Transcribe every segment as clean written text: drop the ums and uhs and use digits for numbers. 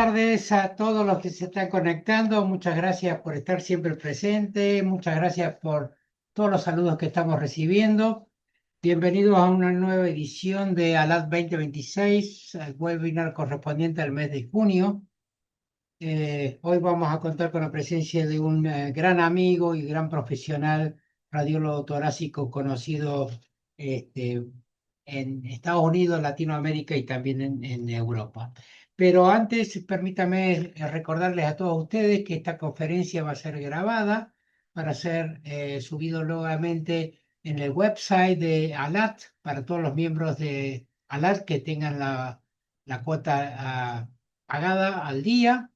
tardes a todos los que se están conectando. Muchas gracias por estar siempre presente. Muchas gracias por todos los saludos que estamos recibiendo. Bienvenidos a una nueva edición de ALAT 2026, el webinar correspondiente al mes de junio. Hoy vamos a contar con la presencia de un gran amigo y gran profesional radiólogo torácico conocido este, en Estados Unidos, Latinoamérica y también en Europa. Pero antes, permítame recordarles a todos ustedes que esta conferencia va a ser grabada para ser subido nuevamente en el website de ALAT para todos los miembros de ALAT que tengan la cuota pagada al día.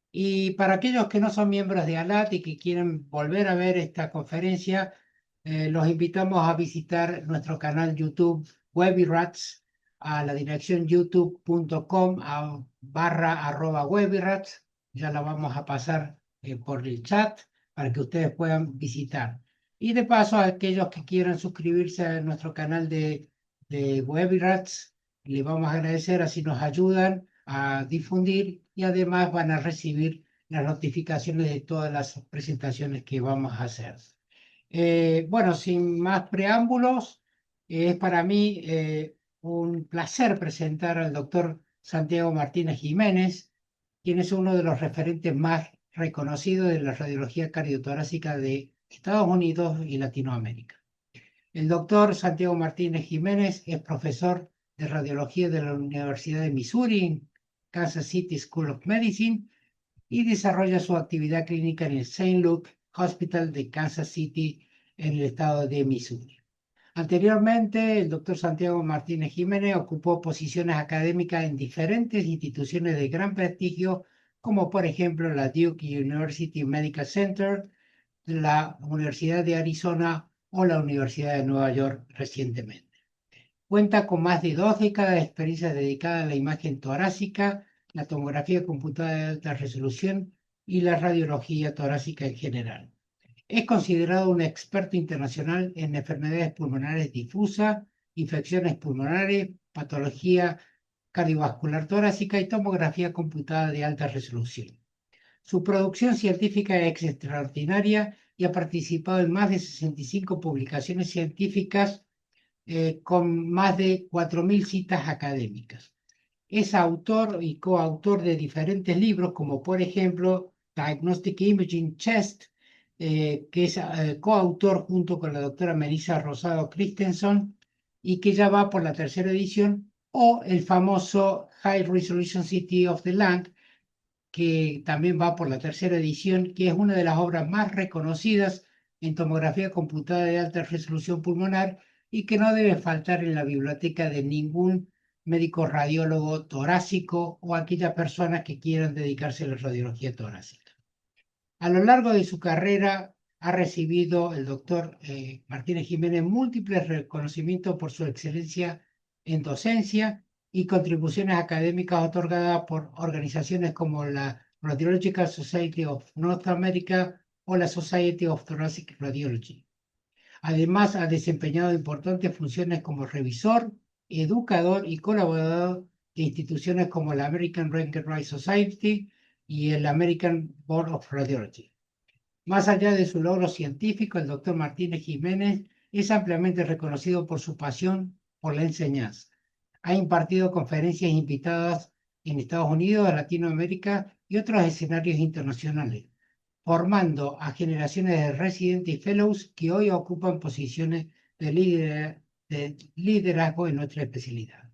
Y para aquellos que no son miembros de ALAT y que quieren volver a ver esta conferencia, los invitamos a visitar nuestro canal YouTube WebiRats a la dirección youtube.com/webirats. Ya la vamos a pasar por el chat para que ustedes puedan visitar. Y de paso, a aquellos que quieran suscribirse a nuestro canal de WebiRats, les vamos a agradecer, así nos ayudan a difundir y además van a recibir las notificaciones de todas las presentaciones que vamos a hacer. Bueno, sin más preámbulos, es para mí un placer presentar al doctor Santiago Martínez Jiménez, quien es uno de los referentes más reconocidos de la radiología cardiotorácica de Estados Unidos y Latinoamérica. El doctor Santiago Martínez Jiménez es profesor de radiología de la Universidad de Missouri, en Kansas City School of Medicine, y desarrolla su actividad clínica en el Saint Luke Hospital de Kansas City, en el estado de Missouri. Anteriormente, el doctor Santiago Martínez Jiménez ocupó posiciones académicas en diferentes instituciones de gran prestigio, como por ejemplo la Duke University Medical Center, la Universidad de Arizona o la Universidad de Nueva York recientemente. Cuenta con más de 2 décadas de experiencia dedicada a la imagen torácica, la tomografía computada de alta resolución y la radiología torácica en general. Es considerado un experto internacional en enfermedades pulmonares difusas, infecciones pulmonares, patología cardiovascular torácica y tomografía computada de alta resolución. Su producción científica es extraordinaria y ha participado en más de 65 publicaciones científicas con más de 4.000 citas académicas. Es autor y coautor de diferentes libros, como por ejemplo Diagnostic Imaging Chest, que es coautor junto con la doctora Melissa Rosado Christensen y que ya va por la tercera edición, o el famoso High Resolution City of the Lung, que también va por la tercera edición, que es una de las obras más reconocidas en tomografía computada de alta resolución pulmonar y que no debe faltar en la biblioteca de ningún médico radiólogo torácico o aquellas personas que quieran dedicarse a la radiología torácica. A lo largo de su carrera ha recibido el doctor Martínez Jiménez múltiples reconocimientos por su excelencia en docencia y contribuciones académicas otorgadas por organizaciones como la Radiological Society of North America o la Society of Thoracic Radiology. Además, ha desempeñado importantes funciones como revisor, educador y colaborador de instituciones como la American Röntgen Society y el American Board of Radiology. Más allá de su logro científico, el doctor Martínez Jiménez es ampliamente reconocido por su pasión por la enseñanza. Ha impartido conferencias invitadas en Estados Unidos, Latinoamérica y otros escenarios internacionales, formando a generaciones de residentes y fellows que hoy ocupan posiciones de liderazgo en nuestra especialidad.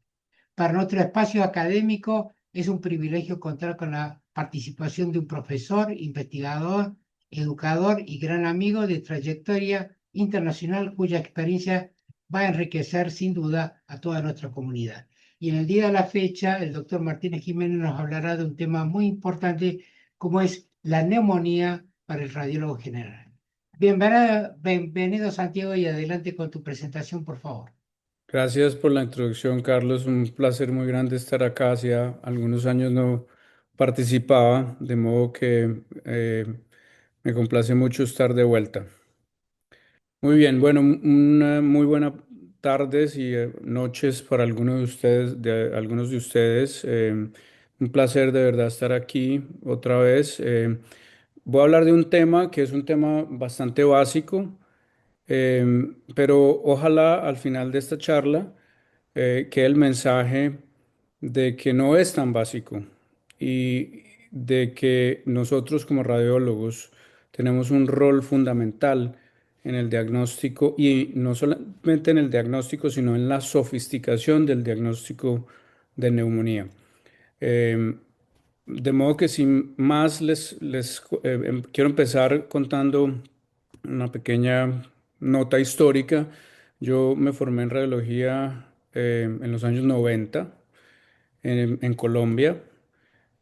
Para nuestro espacio académico es un privilegio contar con la participación de un profesor, investigador, educador y gran amigo de trayectoria internacional cuya experiencia va a enriquecer sin duda a toda nuestra comunidad. Y en el día de la fecha, el doctor Martínez Jiménez nos hablará de un tema muy importante como es la neumonía para el radiólogo general. Bienvenido Santiago y adelante con tu presentación, por favor. Gracias por la introducción, Carlos. Un placer muy grande estar acá. Hacía algunos años no participaba, de modo que me complace mucho estar de vuelta. Muy bien, bueno, una muy buena tardes y noches para algunos de ustedes. Un placer de verdad estar aquí otra vez. Voy a hablar de un tema que es un tema bastante básico, pero ojalá al final de esta charla quede el mensaje de que no es tan básico y de que nosotros como radiólogos tenemos un rol fundamental en el diagnóstico y no solamente en el diagnóstico, sino en la sofisticación del diagnóstico de neumonía. Em, de modo que sin más quiero empezar contando una pequeña nota histórica. Yo me formé en radiología en los años 90 en Colombia,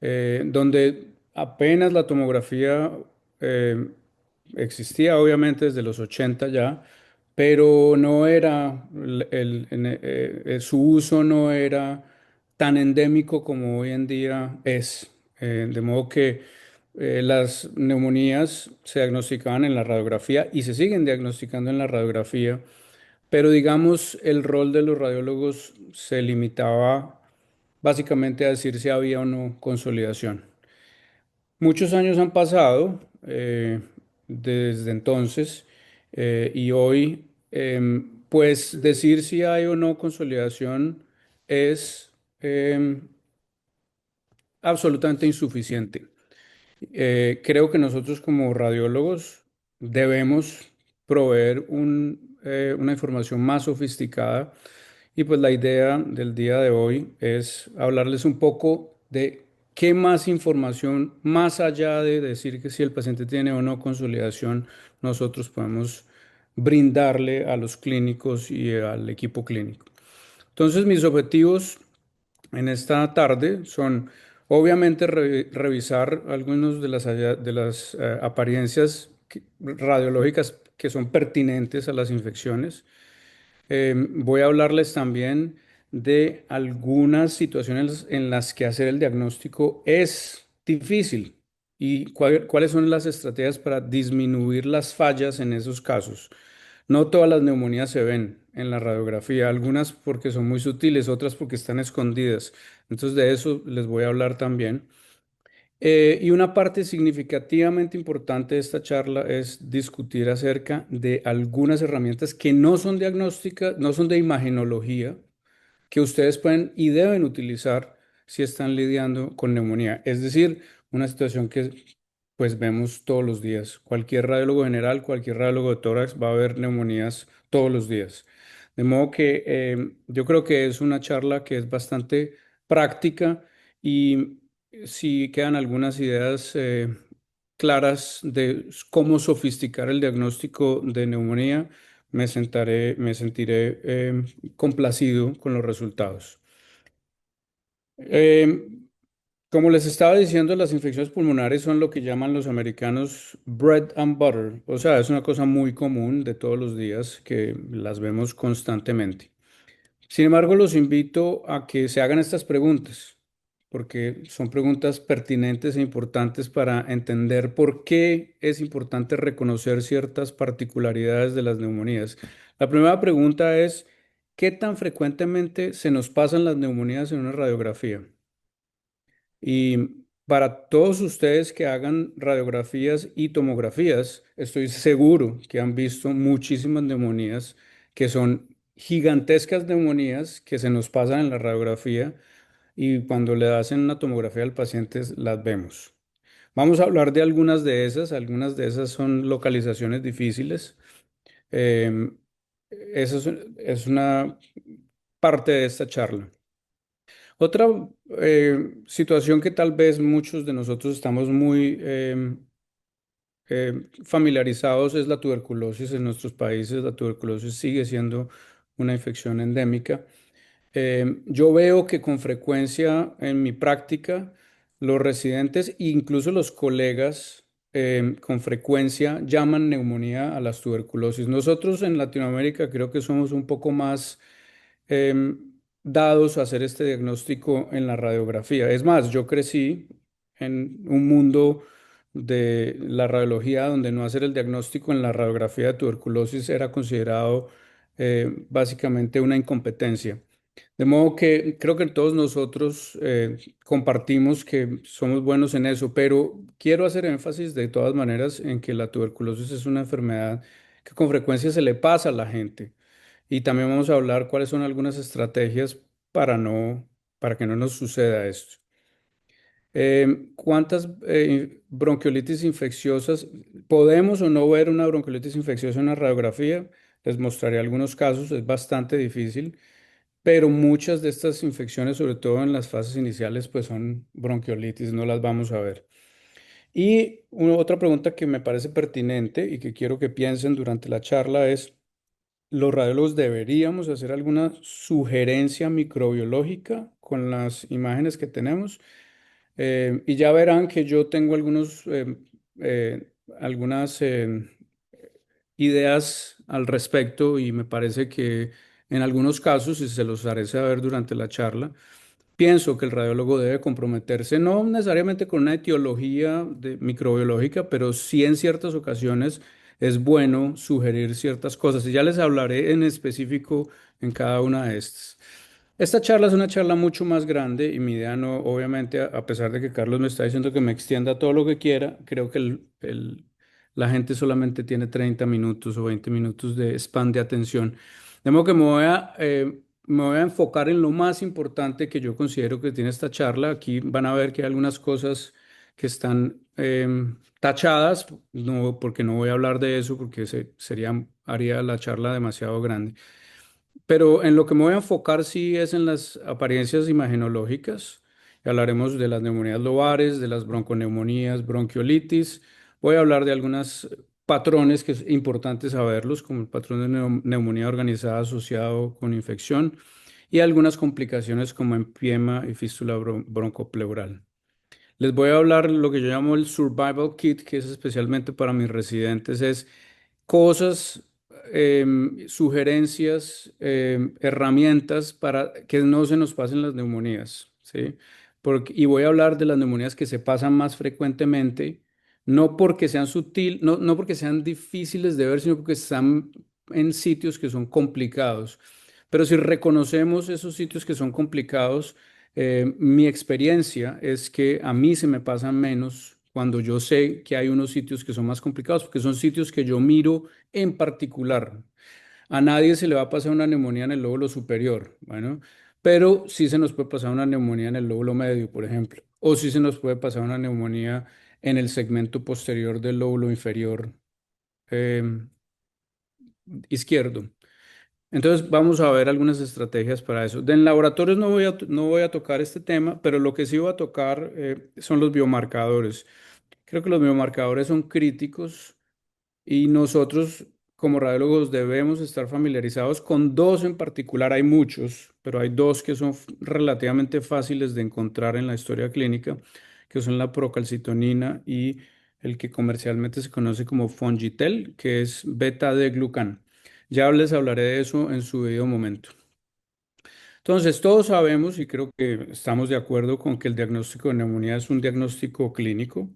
donde apenas la tomografía eh, existía, obviamente desde los 80 ya, pero no era, su uso no era tan endémico como hoy en día es. De modo que las neumonías se diagnosticaban en la radiografía y se siguen diagnosticando en la radiografía, pero digamos el rol de los radiólogos se limitaba básicamente a decir si había o no consolidación. Muchos años han pasado desde entonces y hoy, pues decir si hay o no consolidación es absolutamente insuficiente. Creo que nosotros como radiólogos debemos proveer una información más sofisticada y pues la idea del día de hoy es hablarles un poco de qué más información, más allá de decir que si el paciente tiene o no consolidación, nosotros podemos brindarle a los clínicos y al equipo clínico. Entonces, mis objetivos en esta tarde son, obviamente, revisar algunas de las apariencias radiológicas que son pertinentes a las infecciones. Voy a hablarles también de algunas situaciones en las que hacer el diagnóstico es difícil y cuáles son las estrategias para disminuir las fallas en esos casos. No todas las neumonías se ven en la radiografía, algunas porque son muy sutiles, otras porque están escondidas. Entonces de eso les voy a hablar también. Y una parte significativamente importante de esta charla es discutir acerca de algunas herramientas que no son diagnósticas, no son de imagenología, que ustedes pueden y deben utilizar si están lidiando con neumonía. Es decir, una situación que pues vemos todos los días. Cualquier radiólogo general, cualquier radiólogo de tórax va a ver neumonías todos los días. De modo que yo creo que es una charla que es bastante práctica y si quedan algunas ideas claras de cómo sofisticar el diagnóstico de neumonía, me sentiré complacido con los resultados. Eh, Como les estaba diciendo, las infecciones pulmonares son lo que llaman los americanos bread and butter, o sea, es una cosa muy común de todos los días que las vemos constantemente. Sin embargo, los invito a que se hagan estas preguntas, porque son preguntas pertinentes e importantes para entender por qué es importante reconocer ciertas particularidades de las neumonías. La primera pregunta es, ¿qué tan frecuentemente se nos pasan las neumonías en una radiografía? Y para todos ustedes que hagan radiografías y tomografías, estoy seguro que han visto muchísimas neumonías que son gigantescas neumonías que se nos pasan en la radiografía y cuando le hacen una tomografía al paciente las vemos. Vamos a hablar de algunas de esas son localizaciones difíciles. Em, Esa es una parte de esta charla. Otra situación que tal vez muchos de nosotros estamos muy familiarizados es la tuberculosis. En nuestros países la tuberculosis sigue siendo una infección endémica. Yo veo que con frecuencia en mi práctica los residentes e incluso los colegas con frecuencia llaman neumonía a las tuberculosis. Nosotros en Latinoamérica creo que somos un poco más dados a hacer este diagnóstico en la radiografía. Es más, yo crecí en un mundo de la radiología donde no hacer el diagnóstico en la radiografía de tuberculosis era considerado básicamente una incompetencia. De modo que creo que todos nosotros compartimos que somos buenos en eso, pero quiero hacer énfasis de todas maneras en que la tuberculosis es una enfermedad que con frecuencia se le pasa a la gente. Y también vamos a hablar cuáles son algunas estrategias para que no nos suceda esto. ¿Cuántas bronquiolitis infecciosas podemos o no ver una bronquiolitis infecciosa en la radiografía? Les mostraré algunos casos, es bastante difícil, pero muchas de estas infecciones, sobre todo en las fases iniciales, pues son bronquiolitis, no las vamos a ver. Y otra pregunta que me parece pertinente y que quiero que piensen durante la charla es, ¿los radiólogos deberíamos hacer alguna sugerencia microbiológica con las imágenes que tenemos? Y ya verán que yo tengo algunas ideas al respecto y me parece que en algunos casos, y se los haré saber durante la charla, pienso que el radiólogo debe comprometerse, no necesariamente con una etiología microbiológica, pero sí en ciertas ocasiones es bueno sugerir ciertas cosas. Y ya les hablaré en específico en cada una de estas. Esta charla es una charla mucho más grande y mi idea no, obviamente, a pesar de que Carlos me está diciendo que me extienda todo lo que quiera, creo que la gente solamente tiene 30 minutos o 20 minutos de span de atención. De modo que me voy a enfocar en lo más importante que yo considero que tiene esta charla. Aquí van a ver que hay algunas cosas que están tachadas, no, porque no voy a hablar de eso, porque haría la charla demasiado grande. Pero en lo que me voy a enfocar sí es en las apariencias imagenológicas. Hablaremos de las neumonías lobares, de las bronconeumonías, bronquiolitis. Voy a hablar de algunos patrones que es importante saberlos, como el patrón de neumonía organizada asociado con infección y algunas complicaciones como empiema y fístula broncopleural. Les voy a hablar lo que yo llamo el Survival Kit, que es especialmente para mis residentes, es cosas, sugerencias, herramientas para que no se nos pasen las neumonías, ¿sí? Y voy a hablar de las neumonías que se pasan más frecuentemente, no porque sean no porque sean difíciles de ver, sino porque están en sitios que son complicados. Pero si reconocemos esos sitios que son complicados, mi experiencia es que a mí se me pasan menos cuando yo sé que hay unos sitios que son más complicados, porque son sitios que yo miro en particular. A nadie se le va a pasar una neumonía en el lóbulo superior, bueno, pero sí se nos puede pasar una neumonía en el lóbulo medio, por ejemplo, o sí se nos puede pasar una neumonía en el segmento posterior del lóbulo inferior eh, izquierdo. Entonces vamos a ver algunas estrategias para eso. En laboratorios no voy a tocar este tema, pero lo que sí voy a tocar son los biomarcadores. Creo que los biomarcadores son críticos y nosotros como radiólogos debemos estar familiarizados con dos en particular. Hay muchos, pero hay dos que son relativamente fáciles de encontrar en la historia clínica, que son la procalcitonina y el que comercialmente se conoce como Fongitel, que es beta-D-glucan. Ya les hablaré de eso en su debido momento. Entonces, todos sabemos y creo que estamos de acuerdo con que el diagnóstico de neumonía es un diagnóstico clínico.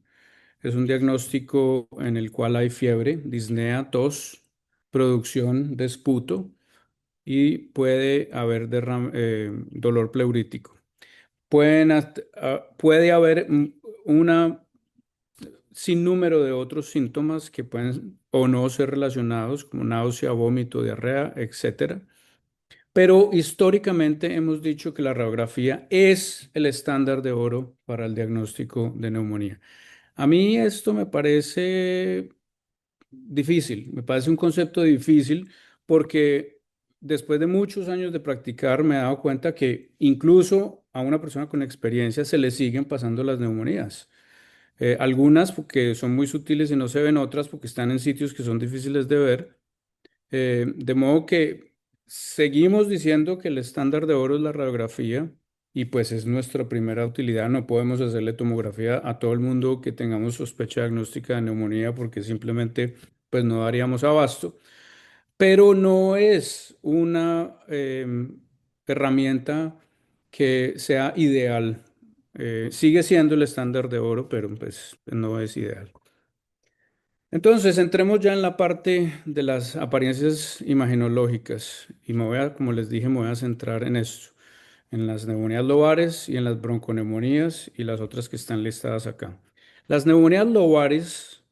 Es un diagnóstico en el cual hay fiebre, disnea, tos, producción de esputo y puede haber dolor pleurítico. Puede haber una sinnúmero de otros síntomas que pueden o no ser relacionados, como náusea, vómito, diarrea, etcétera. Pero históricamente hemos dicho que la radiografía es el estándar de oro para el diagnóstico de neumonía. A mí esto me parece difícil, me parece un concepto difícil porque después de muchos años de practicar me he dado cuenta que incluso a una persona con experiencia se le siguen pasando las neumonías. Algunas porque son muy sutiles y no se ven, otras porque están en sitios que son difíciles de ver. De modo que seguimos diciendo que el estándar de oro es la radiografía y pues es nuestra primera utilidad. No podemos hacerle tomografía a todo el mundo que tengamos sospecha diagnóstica de neumonía porque simplemente pues no daríamos abasto. Pero no es una herramienta que sea ideal. Sigue siendo el estándar de oro, pero pues no es ideal. Entonces, entremos ya en la parte de las apariencias imagenológicas y como les dije, me voy a centrar en esto, en las neumonías lobares y en las bronconeumonías y las otras que están listadas acá. Las neumonías lobares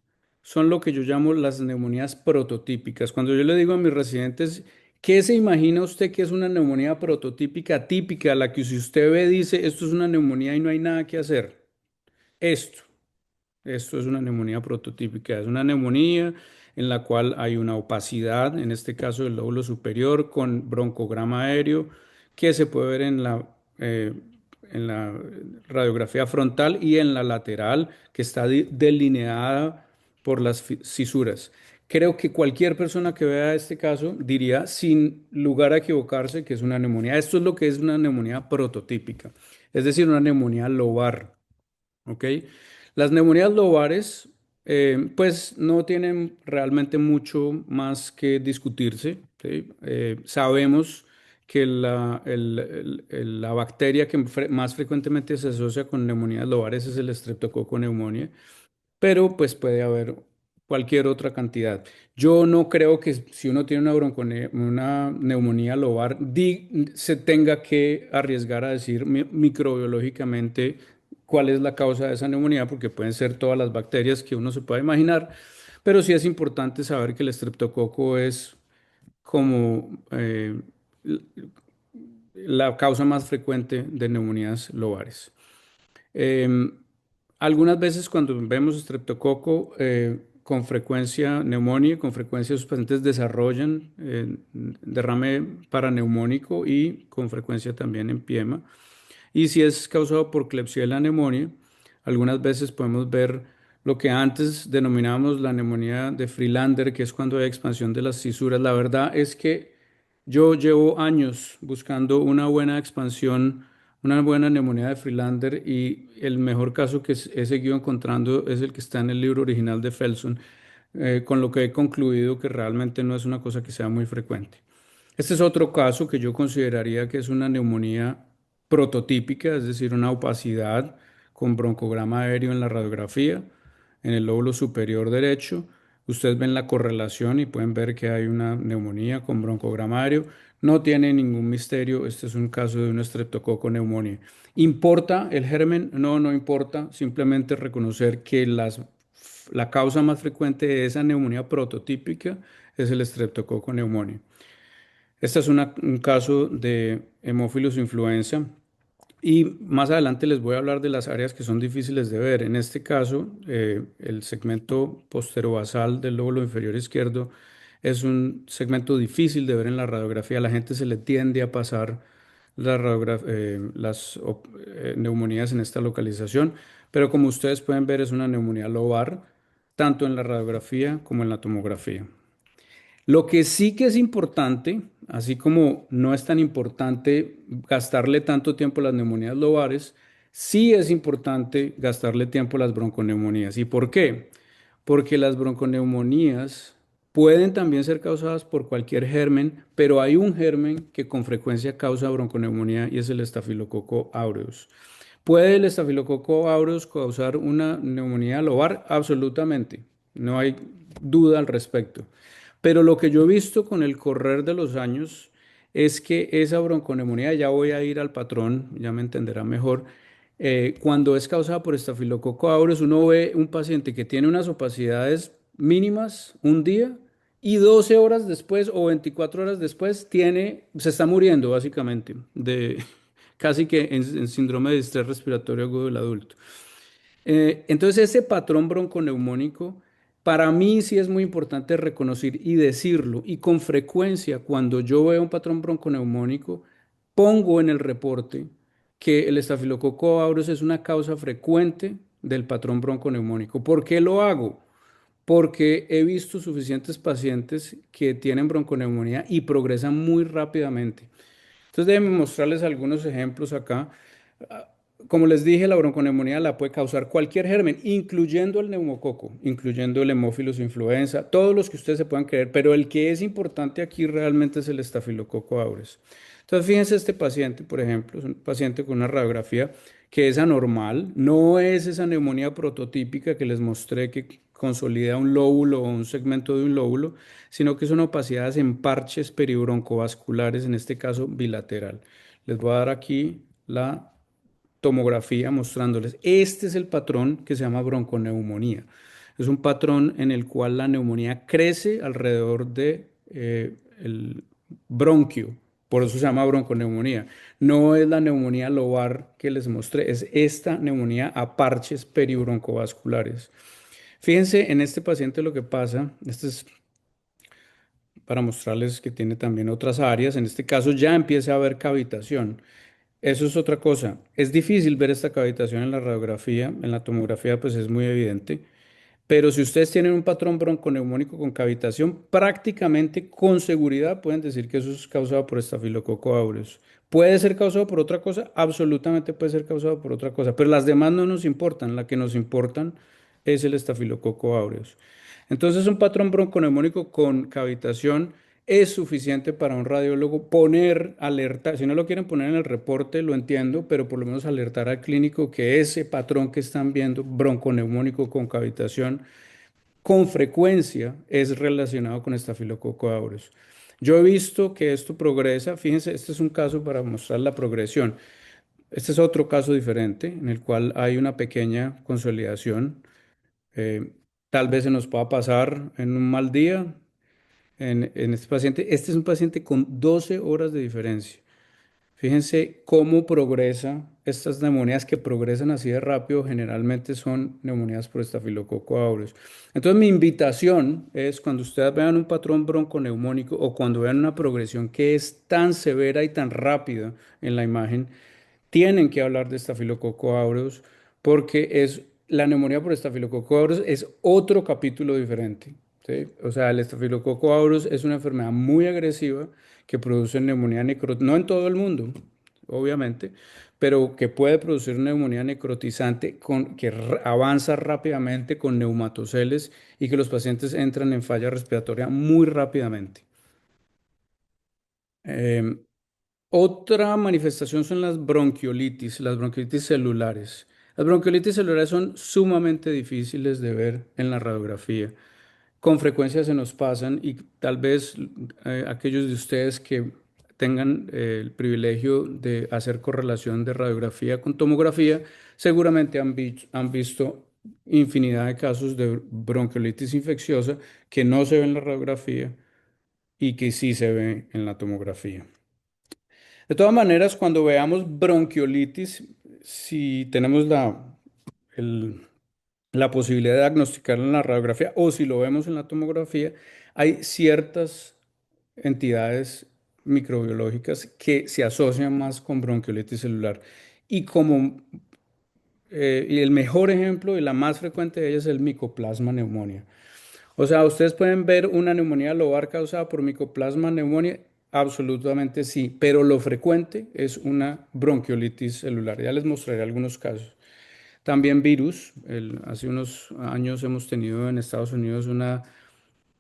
son lo que yo llamo las neumonías prototípicas. Cuando yo le digo a mis residentes, ¿qué se imagina usted que es una neumonía prototípica, típica, la que si usted ve dice, esto es una neumonía y no hay nada que hacer? Esto. Esto es una neumonía prototípica, es una neumonía en la cual hay una opacidad, en este caso del lóbulo superior, con broncograma aéreo, que se puede ver en la radiografía frontal y en la lateral, que está delineada por las cisuras. Creo que cualquier persona que vea este caso diría, sin lugar a equivocarse, que es una neumonía. Esto es lo que es una neumonía prototípica, es decir, una neumonía lobar. ¿Ok? Las neumonías lobares, pues no tienen realmente mucho más que discutirse. ¿Sí? Sabemos que la bacteria que más frecuentemente se asocia con neumonías lobares es el Streptococcus pneumoniae, pero pues puede haber cualquier otra cantidad. Yo no creo que si uno tiene una neumonía lobar, se tenga que arriesgar a decir microbiológicamente cuál es la causa de esa neumonía, porque pueden ser todas las bacterias que uno se pueda imaginar, pero sí es importante saber que el estreptococo es como la causa más frecuente de neumonías lobares. Em, Algunas veces cuando vemos estreptococo, con frecuencia neumonía, con frecuencia sus pacientes desarrollan derrame paraneumónico y con frecuencia también empiema. Y si es causado por Klebsiella pneumoniae, algunas veces podemos ver lo que antes denominábamos la neumonía de Freelander, que es cuando hay expansión de las cisuras. La verdad es que yo llevo años buscando una buena expansión, una buena neumonía de Freelander, y el mejor caso que he seguido encontrando es el que está en el libro original de Felson, con lo que he concluido que realmente no es una cosa que sea muy frecuente. Este es otro caso que yo consideraría que es una neumonía prototípica, es decir, una opacidad con broncograma aéreo en la radiografía, en el lóbulo superior derecho. Ustedes ven la correlación y pueden ver que hay una neumonía con broncograma aéreo. No tiene ningún misterio, este es un caso de un estreptococo neumonía. ¿Importa el germen? No, no importa, simplemente reconocer que la causa más frecuente de esa neumonía prototípica es el estreptococo neumonía. Este es un caso de Haemophilus influenza y más adelante les voy a hablar de las áreas que son difíciles de ver. En este caso, el segmento posterobasal del lóbulo inferior izquierdo es un segmento difícil de ver en la radiografía. A la gente se le tiende a pasar las neumonías en esta localización, pero como ustedes pueden ver es una neumonía lobar, tanto en la radiografía como en la tomografía. Lo que sí que es importante, así como no es tan importante gastarle tanto tiempo a las neumonías lobares, sí es importante gastarle tiempo a las bronconeumonías. ¿Y por qué? Porque las bronconeumonías pueden también ser causadas por cualquier germen, pero hay un germen que con frecuencia causa bronconeumonía y es el estafilococo aureus. ¿Puede el estafilococo aureus causar una neumonía lobar? Absolutamente. No hay duda al respecto. Pero lo que yo he visto con el correr de los años es que esa bronconeumonía, ya voy a ir al patrón, ya me entenderá mejor, cuando es causada por estafilococo aureus, uno ve un paciente que tiene unas opacidades mínimas un día y 12 horas después o 24 horas después se está muriendo básicamente de casi que en síndrome de estrés respiratorio agudo del adulto. Entonces, ese patrón bronconeumónico, para mí sí es muy importante reconocer y decirlo. Y con frecuencia, cuando yo veo un patrón bronconeumónico, pongo en el reporte que el estafilococo aureus es una causa frecuente del patrón bronconeumónico. ¿Por qué lo hago? Porque he visto suficientes pacientes que tienen bronconeumonía y progresan muy rápidamente. Entonces, déjenme mostrarles algunos ejemplos acá. Ah, Como les dije, la bronconeumonía la puede causar cualquier germen, incluyendo el neumococo, incluyendo el Haemophilus influenza, todos los que ustedes se puedan creer, pero el que es importante aquí realmente es el estafilococo aureus. Entonces, fíjense este paciente, por ejemplo, es un paciente con una radiografía que es anormal, no es esa neumonía prototípica que les mostré que consolida un lóbulo o un segmento de un lóbulo, sino que son opacidades en parches peribroncovasculares, en este caso bilateral. Les voy a dar aquí la tomografía mostrándoles. Este es el patrón que se llama bronconeumonía. Es un patrón en el cual la neumonía crece alrededor de el bronquio. Por eso se llama bronconeumonía. No es la neumonía lobar que les mostré, es esta neumonía a parches peribroncovasculares. Fíjense en este paciente lo que pasa. Este es para mostrarles que tiene también otras áreas. En este caso ya empieza a haber cavitación. Eso es otra cosa. Es difícil ver esta cavitación en la radiografía, en la tomografía pues es muy evidente, pero si ustedes tienen un patrón bronconeumónico con cavitación, prácticamente con seguridad pueden decir que eso es causado por estafilococo aureus. ¿Puede ser causado por otra cosa? Absolutamente puede ser causado por otra cosa, pero las demás no nos importan, la que nos importan es el estafilococo aureus. Entonces, un patrón bronconeumónico con cavitación es suficiente para un radiólogo poner, alertar, si no lo quieren poner en el reporte, lo entiendo, pero por lo menos alertar al clínico que ese patrón que están viendo, bronconeumónico con cavitación, con frecuencia es relacionado con estafilococo aureus. Yo he visto que esto progresa, fíjense, este es un caso para mostrar la progresión. Este es otro caso diferente en el cual hay una pequeña consolidación. Eh, Tal vez se nos pueda pasar en un mal día en este paciente. Este es un paciente con 12 horas de diferencia. Fíjense cómo progresa. Estas neumonías que progresan así de rápido generalmente son neumonías por estafilococo aureus. Entonces mi invitación es cuando ustedes vean un patrón bronconeumónico o cuando vean una progresión que es tan severa y tan rápida en la imagen, tienen que hablar de estafilococo aureus porque es la neumonía por estafilococo aureus es otro capítulo diferente, ¿sí? O sea, el estafilococo aureus es una enfermedad muy agresiva que produce neumonía necrotizante, no en todo el mundo, obviamente, pero que puede producir neumonía necrotizante que avanza rápidamente con neumatoceles y que los pacientes entran en falla respiratoria muy rápidamente. Em, Otra manifestación son las bronquiolitis celulares. Las bronquiolitis celulares son sumamente difíciles de ver en la radiografía. Con frecuencia se nos pasan y tal vez aquellos de ustedes que tengan el privilegio de hacer correlación de radiografía con tomografía, seguramente han visto infinidad de casos de bronquiolitis infecciosa que no se ven en la radiografía y que sí se ve en la tomografía. De todas maneras, cuando veamos bronquiolitis, si tenemos el- la posibilidad de diagnosticarlo en la radiografía o si lo vemos en la tomografía, hay ciertas entidades microbiológicas que se asocian más con bronquiolitis celular. Y el mejor ejemplo y la más frecuente de ellas es el Mycoplasma pneumonia. O sea, ustedes pueden ver una neumonía lobar causada por Mycoplasma pneumonia, absolutamente sí, pero lo frecuente es una bronquiolitis celular. Ya les mostraré algunos casos. También virus. Hace unos años hemos tenido en Estados Unidos una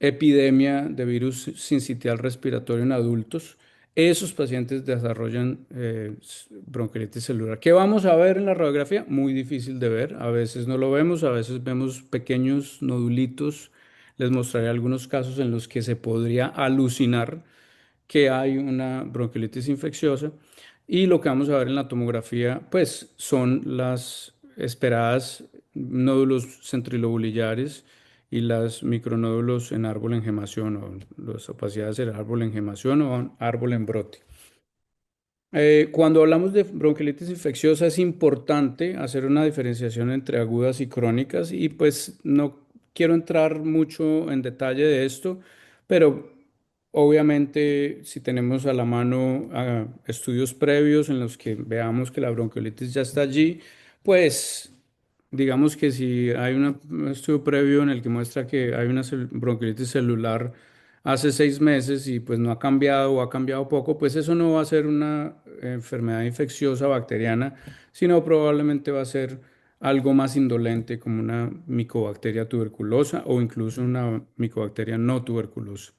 epidemia de virus sincitial respiratorio en adultos. Esos pacientes desarrollan bronquiolitis celular. ¿Qué vamos a ver en la radiografía? Muy difícil de ver. A veces no lo vemos, a veces vemos pequeños nodulitos. Les mostraré algunos casos en los que se podría alucinar que hay una bronquiolitis infecciosa y lo que vamos a ver en la tomografía pues son las esperadas nódulos centrilobulillares y las micronódulos en árbol en gemación o las opacidades del árbol en gemación o árbol en brote. Cuando hablamos de bronquiolitis infecciosa es importante hacer una diferenciación entre agudas y crónicas y pues no quiero entrar mucho en detalle de esto, pero obviamente si tenemos a la mano estudios previos en los que veamos que la bronquiolitis ya está allí, pues digamos que si hay un estudio previo en el que muestra que hay una bronquiolitis celular hace 6 meses y pues no ha cambiado o ha cambiado poco, pues eso no va a ser una enfermedad infecciosa bacteriana, sino probablemente va a ser algo más indolente como una micobacteria tuberculosa o incluso una micobacteria no tuberculosa.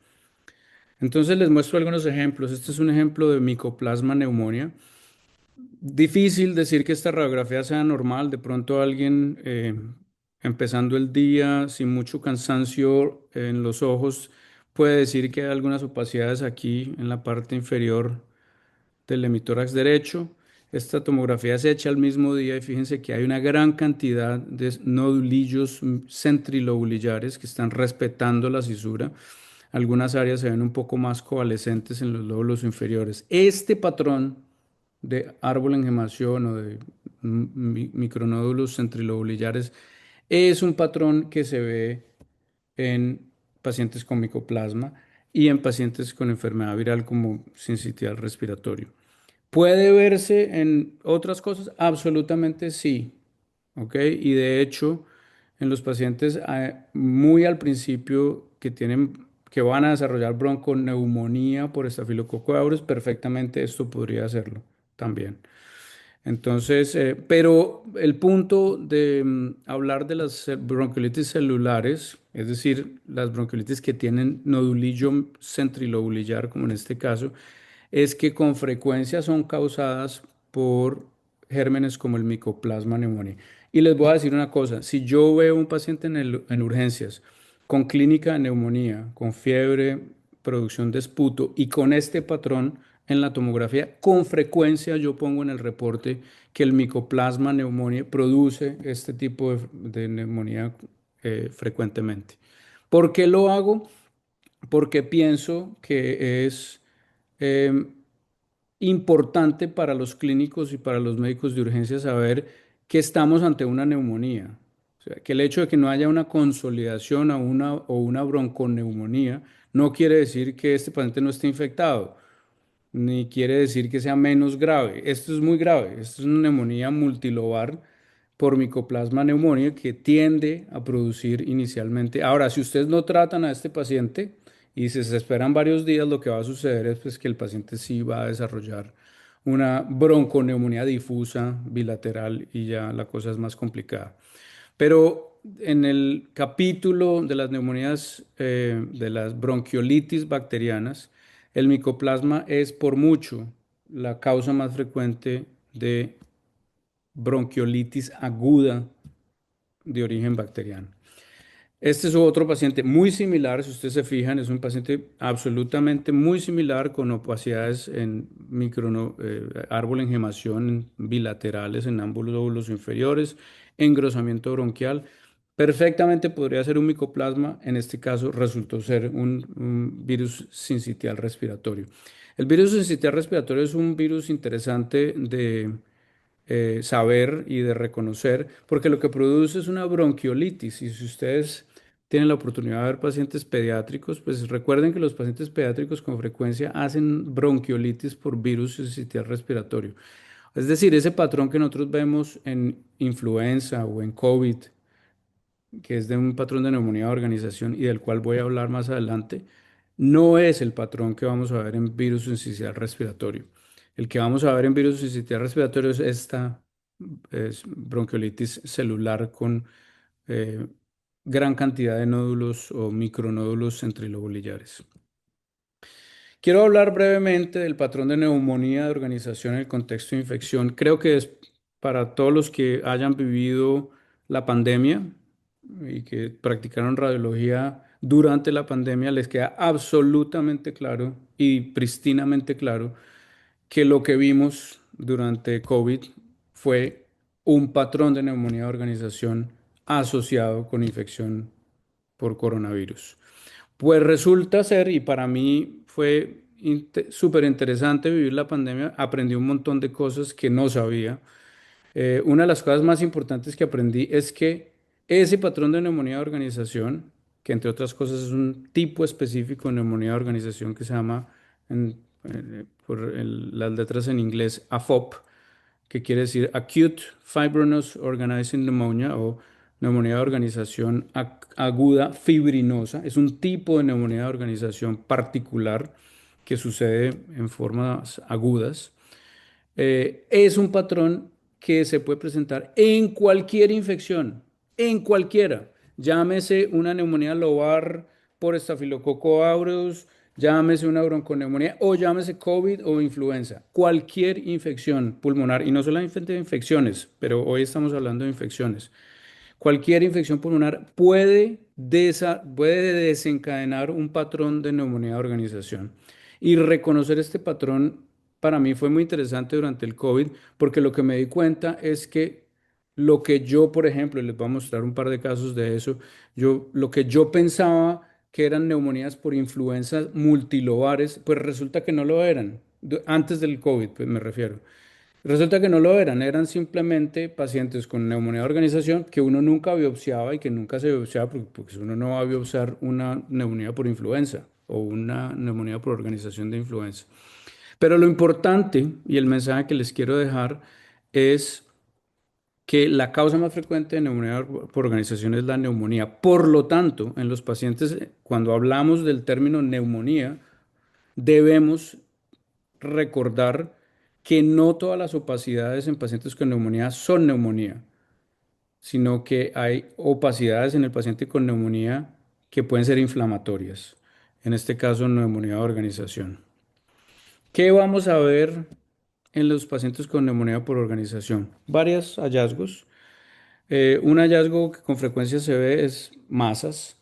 Entonces les muestro algunos ejemplos. Este es un ejemplo de Mycoplasma pneumonia. Difícil decir que esta radiografía sea normal. De pronto alguien empezando el día sin mucho cansancio en los ojos puede decir que hay algunas opacidades aquí en la parte inferior del hemitórax derecho. Esta tomografía se echa al mismo día y fíjense que hay una gran cantidad de nodulillos centrilobulillares que están respetando la cisura. Algunas áreas se ven un poco más coalescentes en los lóbulos inferiores. Este patrón de árbol en gemación o de micronódulos centrilobulillares es un patrón que se ve en pacientes con micoplasma y en pacientes con enfermedad viral como sincitial respiratorio. ¿Puede verse en otras cosas? Absolutamente sí. ¿Ok? Y de hecho, en los pacientes muy al principio que van a desarrollar bronconeumonía por estafilococo aureus, perfectamente esto podría hacerlo también. Entonces, pero el punto de hablar de las bronquiolitis celulares, es decir, las bronquiolitis que tienen nodulillo centrilobulillar, como en este caso, es que con frecuencia son causadas por gérmenes como el Mycoplasma pneumoniae. Y les voy a decir una cosa, si yo veo un paciente en urgencias con clínica de neumonía, con fiebre, producción de esputo y con este patrón en la tomografía, con frecuencia yo pongo en el reporte que el Mycoplasma pneumoniae produce este tipo de neumonía frecuentemente. ¿Por qué lo hago? Porque pienso que es eh, importante para los clínicos y para los médicos de urgencia saber que estamos ante una neumonía. O sea, que el hecho de que no haya una consolidación o una bronconeumonía no quiere decir que este paciente no esté infectado, ni quiere decir que sea menos grave. Esto es muy grave. Esto es una neumonía multilobar por Mycoplasma pneumoniae que tiende a producir inicialmente. Ahora, si ustedes no tratan a este paciente y se esperan varios días, lo que va a suceder es pues, que el paciente sí va a desarrollar una bronconeumonía difusa bilateral y ya la cosa es más complicada. Pero en el capítulo de las neumonías, de las bronquiolitis bacterianas, el micoplasma es por mucho la causa más frecuente de bronquiolitis aguda de origen bacteriano. Este es otro paciente muy similar, si ustedes se fijan, es un paciente absolutamente muy similar con opacidades en árbol en gemación bilaterales en ambos lóbulos inferiores, engrosamiento bronquial. Perfectamente podría ser un micoplasma, en este caso resultó ser un virus sincitial respiratorio. El virus sincitial respiratorio es un virus interesante de saber y de reconocer, porque lo que produce es una bronquiolitis. Y si ustedes tienen la oportunidad de ver pacientes pediátricos, pues recuerden que los pacientes pediátricos con frecuencia hacen bronquiolitis por virus sincitial respiratorio. Es decir, ese patrón que nosotros vemos en influenza o en COVID, que es de un patrón de neumonía de organización y del cual voy a hablar más adelante, no es el patrón que vamos a ver en virus sincicial respiratorio. El que vamos a ver en virus sincicial respiratorio es esta bronquiolitis celular con eh, gran cantidad de nódulos o micronódulos centrilobulillares. Quiero hablar brevemente del patrón de neumonía de organización en el contexto de infección. Creo que es para todos los que hayan vivido la pandemia y que practicaron radiología durante la pandemia, les queda absolutamente claro y pristinamente claro que lo que vimos durante COVID fue un patrón de neumonía de organización asociado con infección por coronavirus. Pues resulta ser, y para mí fue súper interesante vivir la pandemia, aprendí un montón de cosas que no sabía. Una de las cosas más importantes que aprendí es que ese patrón de neumonía de organización, que entre otras cosas es un tipo específico de neumonía de organización que se llama, las letras en inglés, AFOP, que quiere decir Acute Fibrinous Organizing Pneumonia o neumonía de organización aguda fibrinosa. Es un tipo de neumonía de organización particular que sucede en formas agudas. Es un patrón que se puede presentar en cualquier infección, en cualquiera. Llámese una neumonía lobar por estafilococo aureus, llámese una bronconeumonía o llámese COVID o influenza, cualquier infección pulmonar, y no solamente infecciones, pero hoy estamos hablando de infecciones. Cualquier infección pulmonar puede desencadenar un patrón de neumonía de organización. Y reconocer este patrón para mí fue muy interesante durante el COVID, porque lo que me di cuenta es que lo que yo, por ejemplo, y les voy a mostrar un par de casos de eso, lo que yo pensaba que eran neumonías por influencias multilobares, pues resulta que no lo eran, antes del COVID, pues me refiero. Resulta que no lo eran, eran simplemente pacientes con neumonía de organización que uno nunca biopsiaba y que nunca se biopsiaba porque uno no va a biopsiar una neumonía por influenza o una neumonía por organización de influenza. Pero lo importante y el mensaje que les quiero dejar es que la causa más frecuente de neumonía por organización es la neumonía. Por lo tanto, en los pacientes, cuando hablamos del término neumonía, debemos recordar que no todas las opacidades en pacientes con neumonía son neumonía, sino que hay opacidades en el paciente con neumonía que pueden ser inflamatorias. En este caso, neumonía de organización. ¿Qué vamos a ver en los pacientes con neumonía por organización? Varios hallazgos. Un hallazgo que con frecuencia se ve es masas.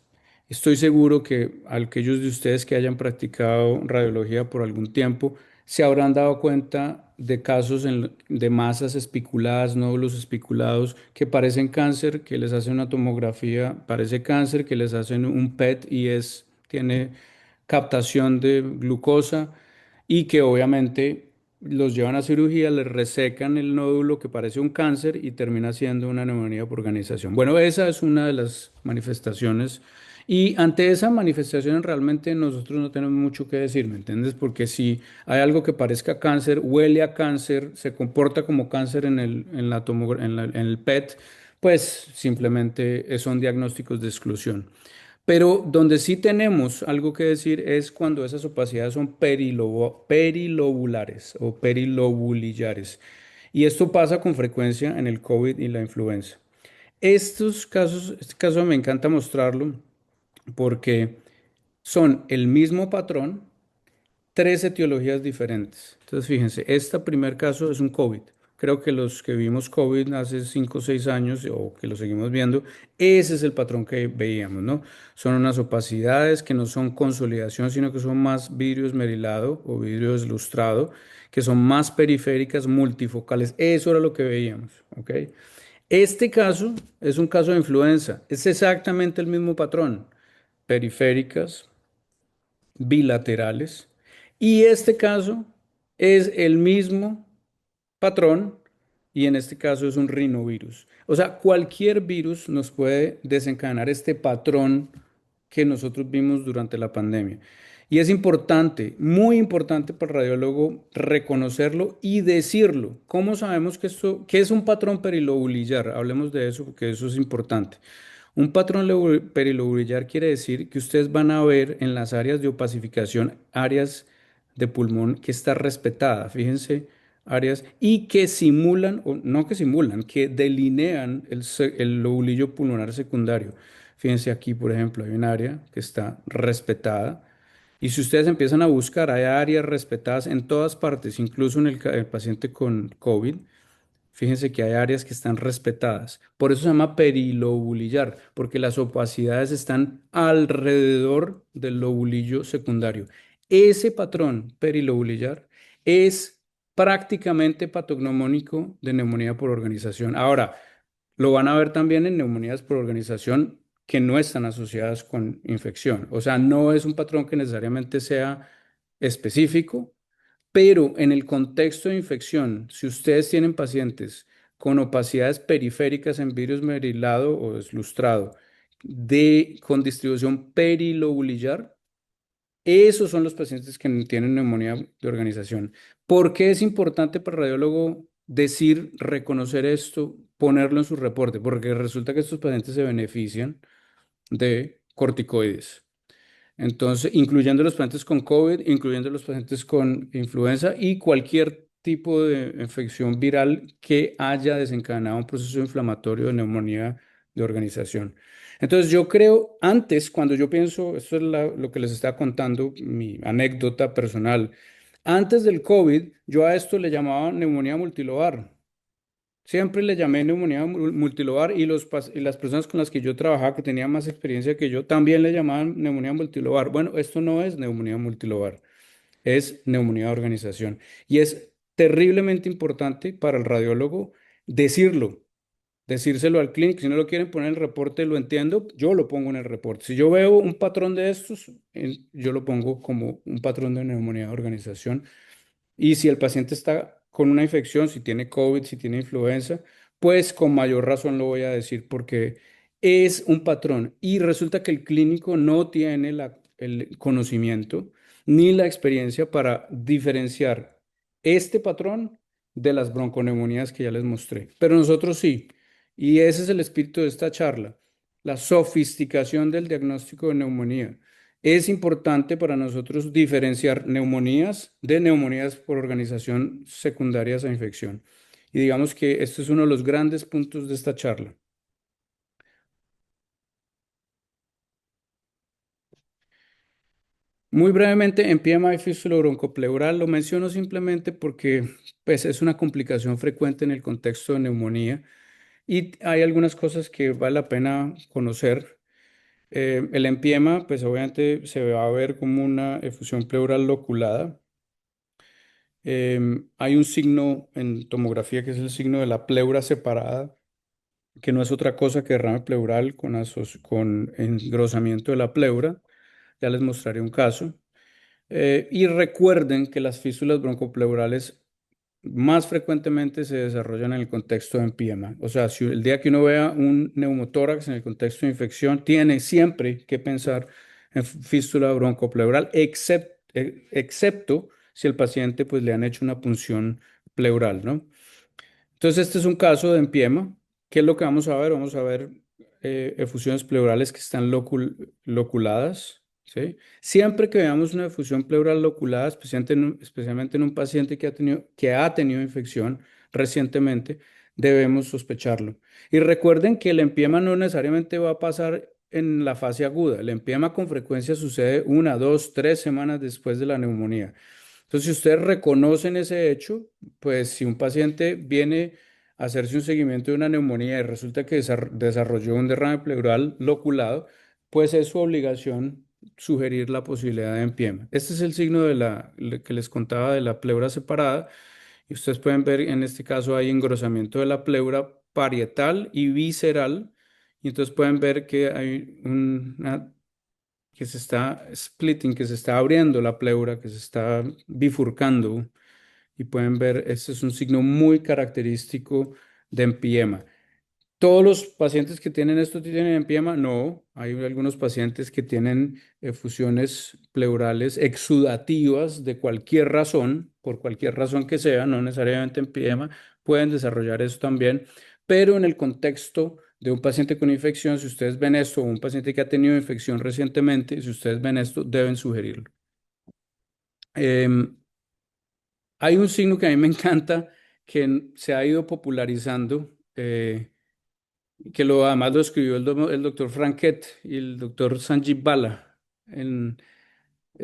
Estoy seguro que aquellos de ustedes que hayan practicado radiología por algún tiempo se habrán dado cuenta de casos de masas espiculadas, nódulos espiculados que parecen cáncer, que les hacen una tomografía, parece cáncer, que les hacen un PET y tiene captación de glucosa y que obviamente los llevan a cirugía, les resecan el nódulo que parece un cáncer y termina siendo una neumonía por organización. Bueno, esa es una de las manifestaciones y ante esa manifestación realmente nosotros no tenemos mucho que decir, ¿me entiendes? Porque si hay algo que parezca cáncer, huele a cáncer, se comporta como cáncer en el PET, pues simplemente son diagnósticos de exclusión. Pero donde sí tenemos algo que decir es cuando esas opacidades son perilobulares o perilobulillares. Y esto pasa con frecuencia en el COVID y la influenza. Este caso me encanta mostrarlo porque son el mismo patrón, tres etiologías diferentes. Entonces, fíjense, este primer caso es un COVID. Creo que los que vimos COVID hace 5 o 6 años o que lo seguimos viendo, ese es el patrón que veíamos, ¿no? Son unas opacidades que no son consolidación, sino que son más vidrio esmerilado o vidrio deslustrado, que son más periféricas, multifocales. Eso era lo que veíamos, ¿ok? Este caso es un caso de influenza. Es exactamente el mismo patrón. Periféricas, bilaterales. Y este caso es el mismo patrón y en este caso es un rinovirus. O sea, cualquier virus nos puede desencadenar este patrón que nosotros vimos durante la pandemia. Y es importante, muy importante para el radiólogo reconocerlo y decirlo. ¿Cómo sabemos que es un patrón perilobulillar? Hablemos de eso porque eso es importante. Un patrón perilobulillar quiere decir que ustedes van a ver en las áreas de opacificación áreas de pulmón que está respetada. Fíjense, áreas y que simulan, o no que simulan, que delinean el lobulillo pulmonar secundario. Fíjense aquí, por ejemplo, hay un área que está respetada. Y si ustedes empiezan a buscar, hay áreas respetadas en todas partes, incluso en el paciente con COVID. Fíjense que hay áreas que están respetadas. Por eso se llama perilobulillar, porque las opacidades están alrededor del lobulillo secundario. Ese patrón perilobulillar es prácticamente patognomónico de neumonía por organización. Ahora, lo van a ver también en neumonías por organización que no están asociadas con infección. O sea, no es un patrón que necesariamente sea específico, pero en el contexto de infección, si ustedes tienen pacientes con opacidades periféricas en vidrio esmerilado o deslustrado con distribución perilobulillar, esos son los pacientes que tienen neumonía de organización. ¿Por qué es importante para el radiólogo decir, reconocer esto, ponerlo en su reporte? Porque resulta que estos pacientes se benefician de corticoides. Entonces, incluyendo los pacientes con COVID, incluyendo los pacientes con influenza y cualquier tipo de infección viral que haya desencadenado un proceso inflamatorio de neumonía de organización. Entonces yo creo, antes, cuando yo pienso, esto es lo que les estaba contando, mi anécdota personal, antes del COVID, yo a esto le llamaba neumonía multilobar. Siempre le llamé neumonía multilobar y, y las personas con las que yo trabajaba, que tenían más experiencia que yo, también le llamaban neumonía multilobar. Bueno, esto no es neumonía multilobar, es neumonía de organización. Y es terriblemente importante para el radiólogo decirlo, decírselo al clínico. Si no lo quieren poner en el reporte, lo entiendo, yo lo pongo en el reporte. Si yo veo un patrón de estos, yo lo pongo como un patrón de neumonía de organización. Y si el paciente está con una infección, si tiene COVID, si tiene influenza, pues con mayor razón lo voy a decir porque es un patrón y resulta que el clínico no tiene el conocimiento ni la experiencia para diferenciar este patrón de las bronconeumonías que ya les mostré. Pero nosotros sí, y ese es el espíritu de esta charla, la sofisticación del diagnóstico de neumonía. Es importante para nosotros diferenciar neumonías de neumonías por organización secundarias a infección. Y digamos que este es uno de los grandes puntos de esta charla. Muy brevemente, en PMI fístula broncopleural lo menciono simplemente porque pues, es una complicación frecuente en el contexto de neumonía y hay algunas cosas que vale la pena conocer. El empiema, pues obviamente se va a ver como una efusión pleural loculada. Hay un signo en tomografía que es el signo de la pleura separada, que no es otra cosa que derrame pleural con engrosamiento de la pleura. Ya les mostraré un caso. Y recuerden que las fístulas broncopleurales más frecuentemente se desarrollan en el contexto de empiema. O sea, si el día que uno vea un neumotórax en el contexto de infección, tiene siempre que pensar en fístula broncopleural, excepto si el paciente pues, le han hecho una punción pleural, ¿no? Entonces, este es un caso de empiema. ¿Qué es lo que vamos a ver? Vamos a ver efusiones pleurales que están loculadas, ¿sí? Siempre que veamos una efusión pleural loculada, especialmente en un paciente que ha tenido infección recientemente, debemos sospecharlo. Y recuerden que el empiema no necesariamente va a pasar en la fase aguda. El empiema con frecuencia sucede 1, 2, 3 semanas después de la neumonía. Entonces, si ustedes reconocen ese hecho, pues si un paciente viene a hacerse un seguimiento de una neumonía y resulta que desarrolló un derrame pleural loculado, pues es su obligación sugerir la posibilidad de empiema. Este es el signo que les contaba de la pleura separada. Y ustedes pueden ver, en este caso hay engrosamiento de la pleura parietal y visceral. Y entonces pueden ver que hay una que se está splitting, que se está abriendo la pleura, que se está bifurcando. Y pueden ver, este es un signo muy característico de empiema. ¿Todos los pacientes que tienen esto tienen empiema? No, hay algunos pacientes que tienen efusiones pleurales exudativas de cualquier razón, por cualquier razón que sea, no necesariamente empiema, pueden desarrollar eso también, pero en el contexto de un paciente con infección, si ustedes ven esto, o un paciente que ha tenido infección recientemente, si ustedes ven esto, deben sugerirlo. Em, Hay un signo que a mí me encanta, que se ha ido popularizando, además lo escribió el doctor Franquet y el doctor Sanjeev Bala en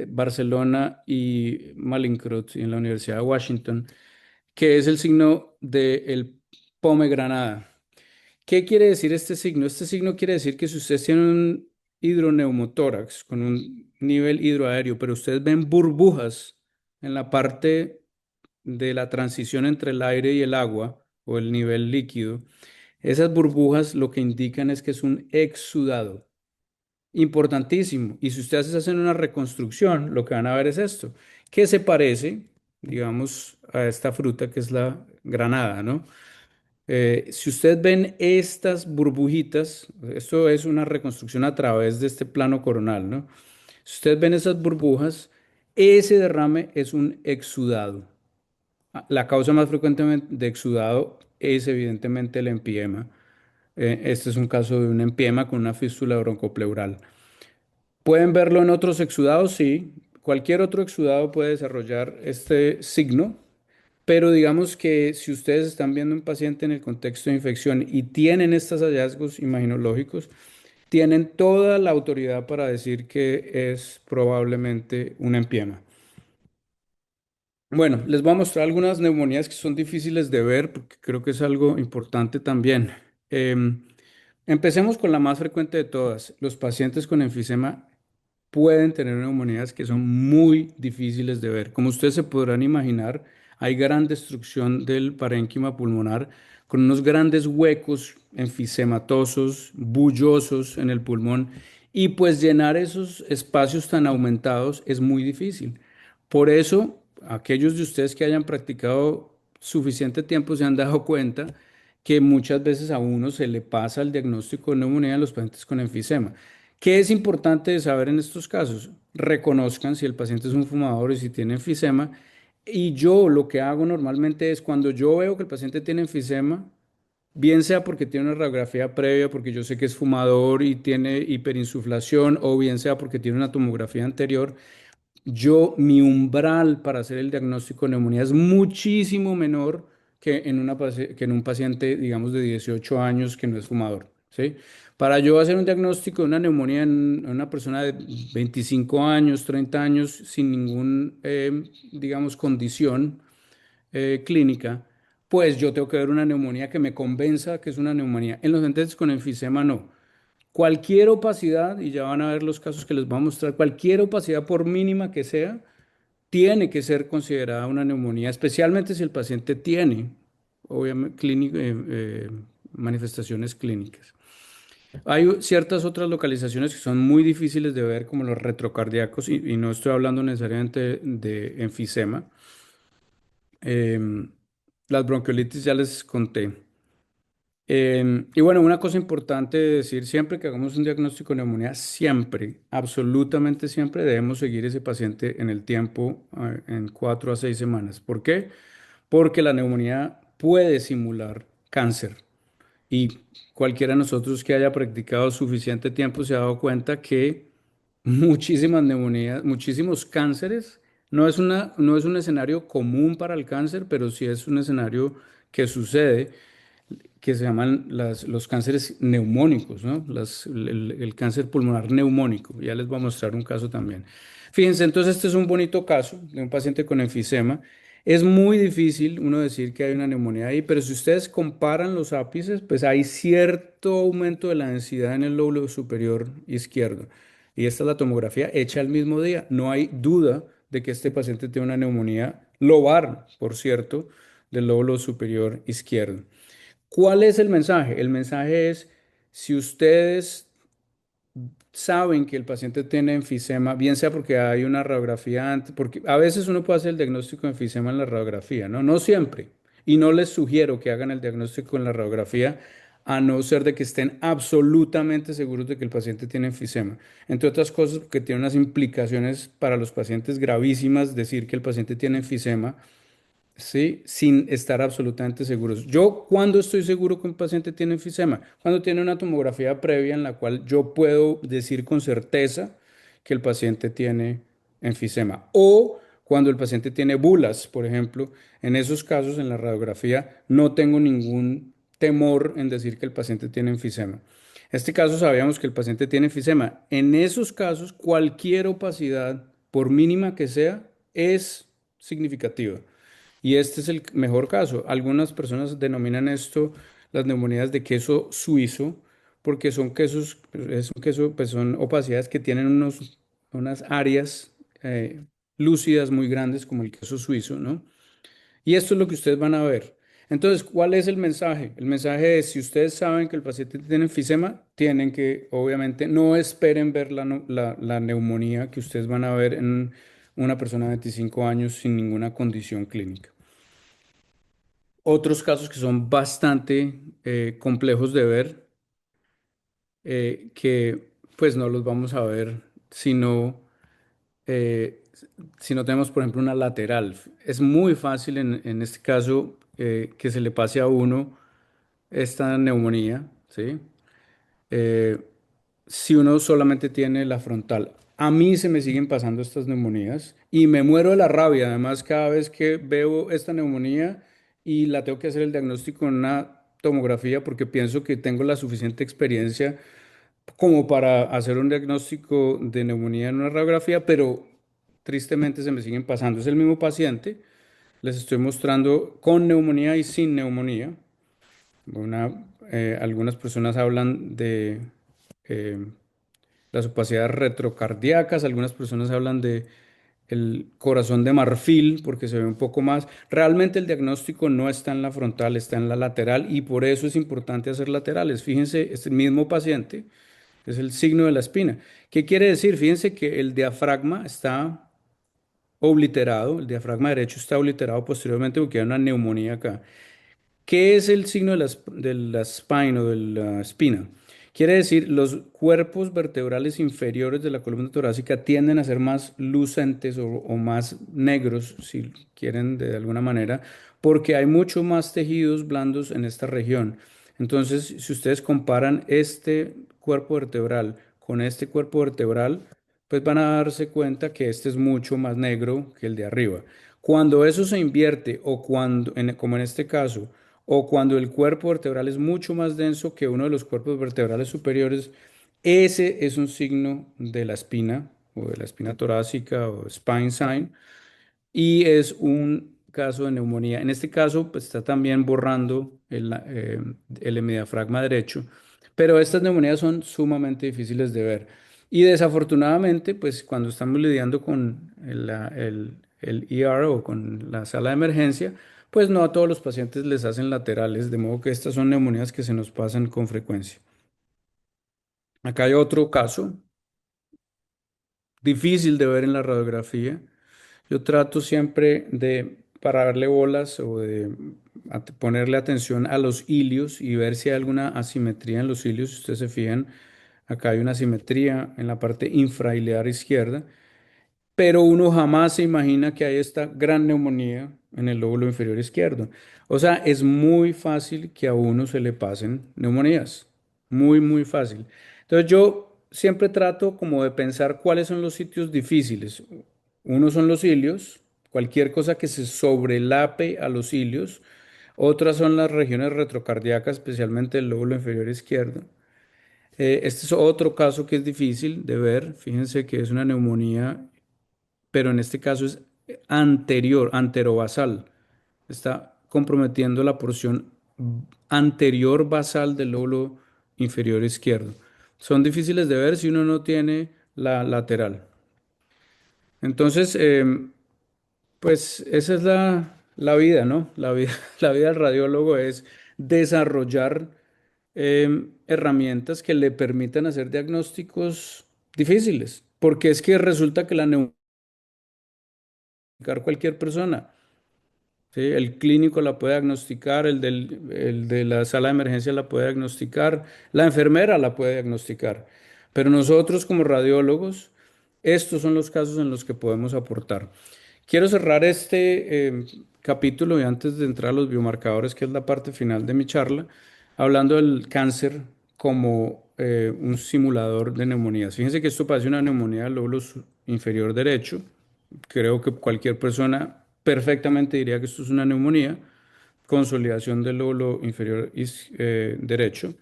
Barcelona y Malincrot y en la Universidad de Washington, que es el signo del pomegranada. ¿Qué quiere decir este signo? Este signo quiere decir que si ustedes tienen un hidroneumotórax con un nivel hidroaéreo, pero ustedes ven burbujas en la parte de la transición entre el aire y el agua o el nivel líquido, esas burbujas lo que indican es que es un exudado. Importantísimo. Y si ustedes hacen una reconstrucción, lo que van a ver es esto, que se parece, digamos, a esta fruta que es la granada, ¿no? Si ustedes ven estas burbujitas, esto es una reconstrucción a través de este plano coronal, ¿no? Si ustedes ven esas burbujas, ese derrame es un exudado. La causa más frecuente de exudado es evidentemente el empiema. Este es un caso de un empiema con una fístula broncopleural. ¿Pueden verlo en otros exudados? Sí. Cualquier otro exudado puede desarrollar este signo, pero digamos que si ustedes están viendo un paciente en el contexto de infección y tienen estos hallazgos imaginológicos, tienen toda la autoridad para decir que es probablemente un empiema. Bueno, les voy a mostrar algunas neumonías que son difíciles de ver porque creo que es algo importante también. Em, Empecemos con la más frecuente de todas. Los pacientes con enfisema pueden tener neumonías que son muy difíciles de ver. Como ustedes se podrán imaginar, hay gran destrucción del parénquima pulmonar con unos grandes huecos enfisematosos, bullosos en el pulmón y pues llenar esos espacios tan aumentados es muy difícil. Por eso, aquellos de ustedes que hayan practicado suficiente tiempo se han dado cuenta que muchas veces a uno se le pasa el diagnóstico de neumonía en los pacientes con enfisema. ¿Qué es importante de saber en estos casos? Reconozcan si el paciente es un fumador y si tiene enfisema. Y yo lo que hago normalmente es cuando yo veo que el paciente tiene enfisema, bien sea porque tiene una radiografía previa, porque yo sé que es fumador y tiene hiperinsuflación, o bien sea porque tiene una tomografía anterior, mi umbral para hacer el diagnóstico de neumonía es muchísimo menor que en un paciente, digamos, de 18 años que no es fumador, ¿sí? Para yo hacer un diagnóstico de una neumonía en una persona de 25 años, 30 años, sin ningún, digamos, condición clínica, pues yo tengo que ver una neumonía que me convenza que es una neumonía. En los pacientes con enfisema no. Cualquier opacidad, y ya van a ver los casos que les voy a mostrar, cualquier opacidad por mínima que sea, tiene que ser considerada una neumonía, especialmente si el paciente tiene, obviamente, manifestaciones clínicas. Hay ciertas otras localizaciones que son muy difíciles de ver, como los retrocardíacos, y no estoy hablando necesariamente de enfisema. Em, las bronquiolitis ya les conté. Y bueno, una cosa importante de decir, siempre que hagamos un diagnóstico de neumonía, siempre, absolutamente siempre debemos seguir ese paciente en el tiempo, en 4 a 6 semanas. ¿Por qué? Porque la neumonía puede simular cáncer. Y cualquiera de nosotros que haya practicado suficiente tiempo se ha dado cuenta que muchísimas neumonías, muchísimos cánceres, no es un escenario común para el cáncer, pero sí es un escenario que sucede que se llaman los cánceres neumónicos, ¿no? El cáncer pulmonar neumónico. Ya les voy a mostrar un caso también. Fíjense, entonces este es un bonito caso de un paciente con enfisema. Es muy difícil uno decir que hay una neumonía ahí, pero si ustedes comparan los ápices, pues hay cierto aumento de la densidad en el lóbulo superior izquierdo. Y esta es la tomografía hecha el mismo día. No hay duda de que este paciente tiene una neumonía lobar, por cierto, del lóbulo superior izquierdo. ¿Cuál es el mensaje? El mensaje es, si ustedes saben que el paciente tiene enfisema, bien sea porque hay una radiografía antes, porque a veces uno puede hacer el diagnóstico de enfisema en la radiografía, ¿no? No siempre. Y no les sugiero que hagan el diagnóstico en la radiografía a no ser de que estén absolutamente seguros de que el paciente tiene enfisema. Entre otras cosas, porque tiene unas implicaciones para los pacientes gravísimas decir que el paciente tiene enfisema. ¿Sí? Sin estar absolutamente seguros. Yo, ¿cuándo estoy seguro que un paciente tiene enfisema? Cuando tiene una tomografía previa en la cual yo puedo decir con certeza que el paciente tiene enfisema. O cuando el paciente tiene bulas, por ejemplo. En esos casos, en la radiografía, no tengo ningún temor en decir que el paciente tiene enfisema. En este caso sabíamos que el paciente tiene enfisema. En esos casos, cualquier opacidad, por mínima que sea, es significativa. Y este es el mejor caso. Algunas personas denominan esto las neumonías de queso suizo, porque son quesos, es un queso, pues son opacidades que tienen unas áreas lúcidas muy grandes, como el queso suizo, ¿no? Y esto es lo que ustedes van a ver. Entonces, ¿cuál es el mensaje? El mensaje es, si ustedes saben que el paciente tiene enfisema, tienen que, obviamente, no esperen ver la neumonía que ustedes van a ver en una persona de 25 años sin ninguna condición clínica. Otros casos que son bastante complejos de ver, que pues no los vamos a ver eh, si no tenemos, por ejemplo, una lateral. Es muy fácil en este caso que se le pase a uno esta neumonía, ¿sí? Eh, si uno solamente tiene la frontal. A mí se me siguen pasando estas neumonías y me muero de la rabia. Además, cada vez que veo esta neumonía y la tengo que hacer el diagnóstico en una tomografía porque pienso que tengo la suficiente experiencia como para hacer un diagnóstico de neumonía en una radiografía, pero tristemente se me siguen pasando. Es el mismo paciente, les estoy mostrando con neumonía y sin neumonía. Algunas personas hablan de eh, las opacidades retrocardíacas, algunas personas hablan de el corazón de marfil porque se ve un poco más. Realmente el diagnóstico no está en la frontal, está en la lateral y por eso es importante hacer laterales. Fíjense, este mismo paciente es el signo de la espina. ¿Qué quiere decir? Fíjense que el diafragma está obliterado, el diafragma derecho está obliterado posteriormente porque hay una neumonía acá. ¿Qué es el signo de la spine o de la espina? Quiere decir, los cuerpos vertebrales inferiores de la columna torácica tienden a ser más lucentes o más negros, si quieren de alguna manera, porque hay mucho más tejidos blandos en esta región. Entonces, si ustedes comparan este cuerpo vertebral con este cuerpo vertebral, pues van a darse cuenta que este es mucho más negro que el de arriba. Cuando eso se invierte o cuando, como en este caso, o cuando el cuerpo vertebral es mucho más denso que uno de los cuerpos vertebrales superiores, ese es un signo de la espina o de la espina torácica o spine sign y es un caso de neumonía. En este caso, pues está también borrando el hemidiafragma derecho, pero estas neumonías son sumamente difíciles de ver. Y desafortunadamente, pues cuando estamos lidiando con el ER o con la sala de emergencia, pues no a todos los pacientes les hacen laterales, de modo que estas son neumonías que se nos pasan con frecuencia. Acá hay otro caso difícil de ver en la radiografía. Yo trato siempre de pararle bolas o de ponerle atención a los hilios y ver si hay alguna asimetría en los hilios. Si ustedes se fijan, acá hay una asimetría en la parte infrahiliar izquierda, pero uno jamás se imagina que hay esta gran neumonía en el lóbulo inferior izquierdo. O sea, es muy fácil que a uno se le pasen neumonías, muy, muy fácil. Entonces yo siempre trato como de pensar cuáles son los sitios difíciles. Uno son los cilios, cualquier cosa que se sobrelape a los cilios. Otras son las regiones retrocardíacas, especialmente el lóbulo inferior izquierdo. Este es otro caso que es difícil de ver. Fíjense que es una neumonía, pero en este caso es anterior, anterobasal. Está comprometiendo la porción anterior basal del lóbulo inferior izquierdo. Son difíciles de ver si uno no tiene la lateral. Entonces, pues esa es la vida, ¿no? La vida, la vida del radiólogo es desarrollar herramientas que le permitan hacer diagnósticos difíciles, porque es que resulta que la neumonía cualquier persona. ¿Sí? El clínico la puede diagnosticar, el de la sala de emergencia la puede diagnosticar, la enfermera la puede diagnosticar. Pero nosotros como radiólogos, estos son los casos en los que podemos aportar. Quiero cerrar este capítulo y antes de entrar a los biomarcadores, que es la parte final de mi charla, hablando del cáncer como un simulador de neumonías. Fíjense que esto parece una neumonía del lóbulo inferior derecho. Creo que cualquier persona perfectamente diría que esto es una neumonía, consolidación del lóbulo inferior derecho.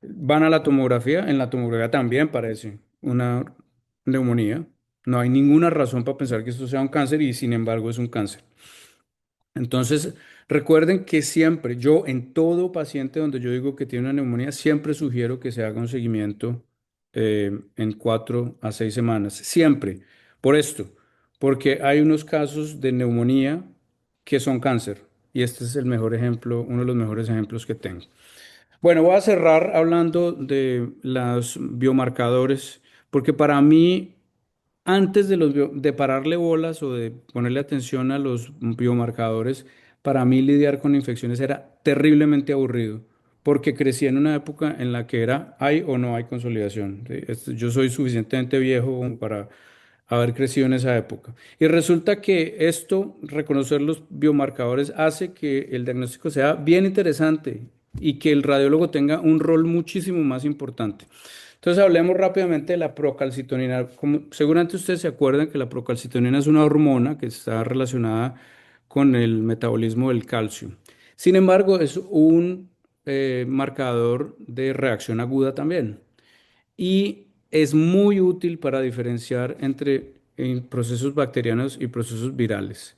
Van a la tomografía, en la tomografía también parece una neumonía. No hay ninguna razón para pensar que esto sea un cáncer y sin embargo es un cáncer. Entonces, recuerden que siempre, yo en todo paciente donde yo digo que tiene una neumonía, siempre sugiero que se haga un seguimiento en 4 a 6 semanas. Siempre. Por esto, porque hay unos casos de neumonía que son cáncer. Y este es el mejor ejemplo, uno de los mejores ejemplos que tengo. Bueno, voy a cerrar hablando de los biomarcadores, porque para mí antes de pararle bolas o de ponerle atención a los biomarcadores, para mí lidiar con infecciones era terriblemente aburrido, porque crecí en una época en la que era hay o no hay consolidación. ¿Sí? Yo soy suficientemente viejo como para haber crecido en esa época. Y resulta que esto, reconocer los biomarcadores, hace que el diagnóstico sea bien interesante y que el radiólogo tenga un rol muchísimo más importante. Entonces hablemos rápidamente de la procalcitonina. Como seguramente ustedes se acuerdan que la procalcitonina es una hormona que está relacionada con el metabolismo del calcio. Sin embargo, es un marcador de reacción aguda también. y es muy útil para diferenciar entre procesos bacterianos y procesos virales.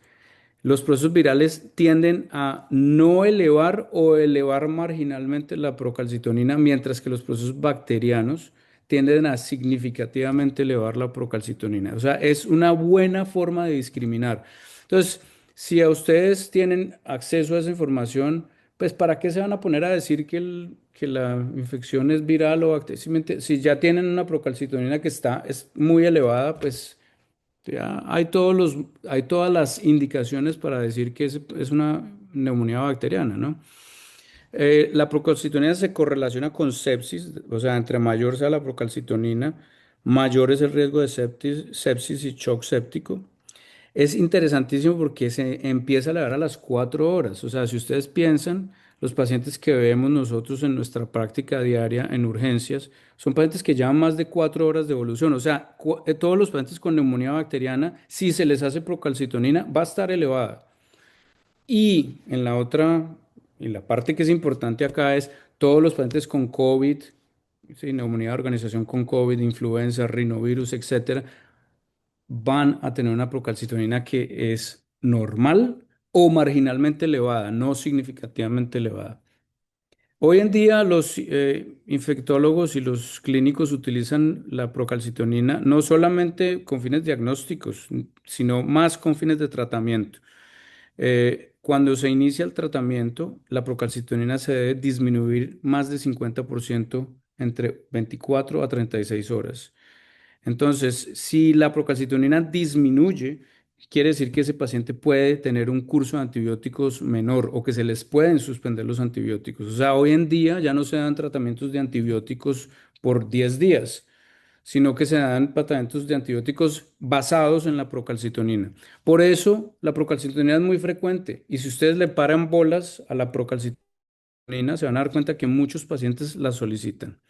Los procesos virales tienden a no elevar o elevar marginalmente la procalcitonina, mientras que los procesos bacterianos tienden a significativamente elevar la procalcitonina. O sea, es una buena forma de discriminar. Entonces, si a ustedes tienen acceso a esa información, pues ¿para qué se van a poner a decir que la infección es viral o bacteriana? Si ya tienen una procalcitonina que es muy elevada, pues ya hay todas las indicaciones para decir que es una neumonía bacteriana, ¿no? La procalcitonina se correlaciona con sepsis, o sea, entre mayor sea la procalcitonina, mayor es el riesgo de sepsis y shock séptico. Es interesantísimo porque se empieza a elevar a las 4 horas. O sea, si ustedes piensan, los pacientes que vemos nosotros en nuestra práctica diaria en urgencias son pacientes que llevan más de 4 horas de evolución. O sea, todos los pacientes con neumonía bacteriana, si se les hace procalcitonina, va a estar elevada. Y en la otra, y la parte que es importante acá es todos los pacientes con COVID, sí, neumonía de organización con COVID, influenza, rinovirus, etcétera, van a tener una procalcitonina que es normal o marginalmente elevada, no significativamente elevada. Hoy en día los infectólogos y los clínicos utilizan la procalcitonina no solamente con fines diagnósticos, sino más con fines de tratamiento. Cuando se inicia el tratamiento, la procalcitonina se debe disminuir más de 50% entre 24 a 36 horas. Entonces, si la procalcitonina disminuye, quiere decir que ese paciente puede tener un curso de antibióticos menor o que se les pueden suspender los antibióticos. O sea, hoy en día ya no se dan tratamientos de antibióticos por 10 días, sino que se dan tratamientos de antibióticos basados en la procalcitonina. Por eso, la procalcitonina es muy frecuente y si ustedes le paran bolas a la procalcitonina, se van a dar cuenta que muchos pacientes la solicitan.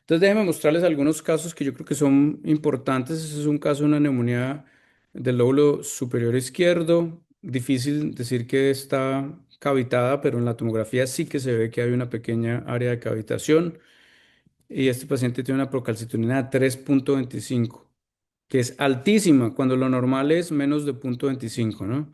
Entonces, déjenme mostrarles algunos casos que yo creo que son importantes. Este es un caso de una neumonía del lóbulo superior izquierdo. Difícil decir que está cavitada, pero en la tomografía sí que se ve que hay una pequeña área de cavitación. Y este paciente tiene una procalcitonina de 3,25, que es altísima, cuando lo normal es menos de 0,25, ¿no?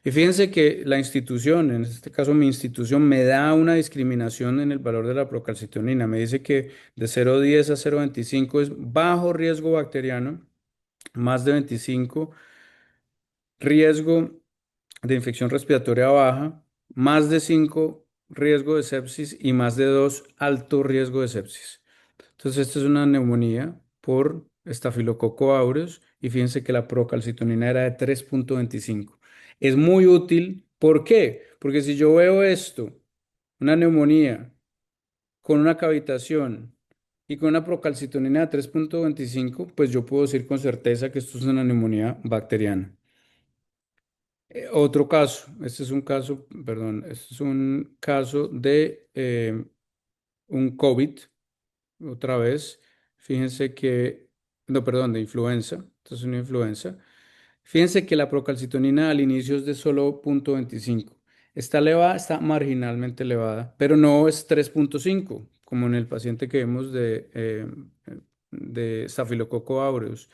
Y fíjense que la institución, en este caso mi institución, me da una discriminación en el valor de la procalcitonina. Me dice que de 0,10 a 0,25 es bajo riesgo bacteriano, más de 25 riesgo de infección respiratoria baja, más de 5 riesgo de sepsis y más de 2 alto riesgo de sepsis. Entonces, esta es una neumonía por Staphylococcus aureus y fíjense que la procalcitonina era de 3,25. Es muy útil. ¿Por qué? Porque si yo veo esto, una neumonía con una cavitación y con una procalcitonina de 3,25, pues yo puedo decir con certeza que esto es una neumonía bacteriana. Otro caso, este es un caso, perdón, este es un caso de un COVID. Otra vez, fíjense que, no, perdón, de influenza, esto es una influenza. Fíjense que la procalcitonina al inicio es de solo 0,25. Está elevada, está marginalmente elevada, pero no es 3,5, como en el paciente que vemos de Staphylococcus aureus.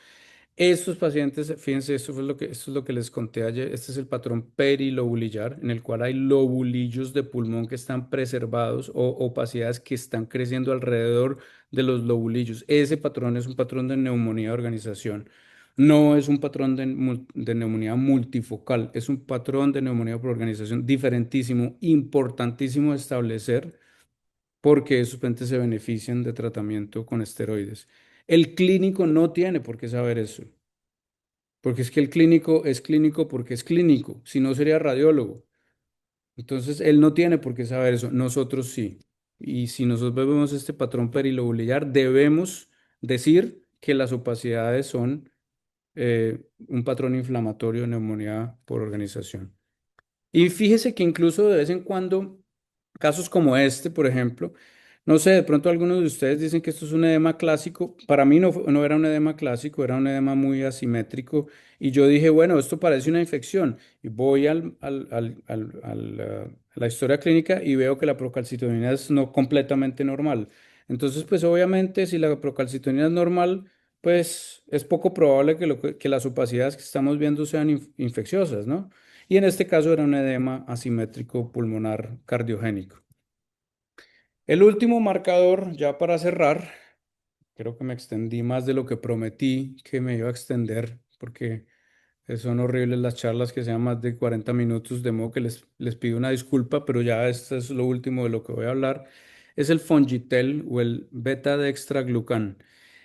Estos pacientes, fíjense, esto es lo que les conté ayer. Este es el patrón perilobulillar, en el cual hay lobulillos de pulmón que están preservados o opacidades que están creciendo alrededor de los lobulillos. Ese patrón es un patrón de neumonía de organización. No es un patrón de neumonía multifocal, es un patrón de neumonía por organización diferentísimo, importantísimo de establecer porque esos pacientes se benefician de tratamiento con esteroides. El clínico no tiene por qué saber eso. Porque es que el clínico es clínico porque es clínico, si no sería radiólogo. Entonces, él no tiene por qué saber eso, nosotros sí. Y si nosotros vemos este patrón perilobular, debemos decir que las opacidades son un patrón inflamatorio de neumonía por organización. Y fíjese que incluso de vez en cuando, casos como este, por ejemplo, no sé, de pronto algunos de ustedes dicen que esto es un edema clásico. Para mí no era un edema clásico, era un edema muy asimétrico. Y yo dije, bueno, esto parece una infección. Y voy a la historia clínica y veo que la procalcitonina es no completamente normal. Entonces, pues obviamente si la procalcitonina es normal, pues es poco probable que las opacidades que estamos viendo sean infecciosas, ¿no? Y en este caso era un edema asimétrico pulmonar cardiogénico. El último marcador, ya para cerrar, creo que me extendí más de lo que prometí que me iba a extender, porque son horribles las charlas que sean más de 40 minutos, de modo que les pido una disculpa, pero ya esto es lo último de lo que voy a hablar. Es el Fongitel o el beta-dextraglucán.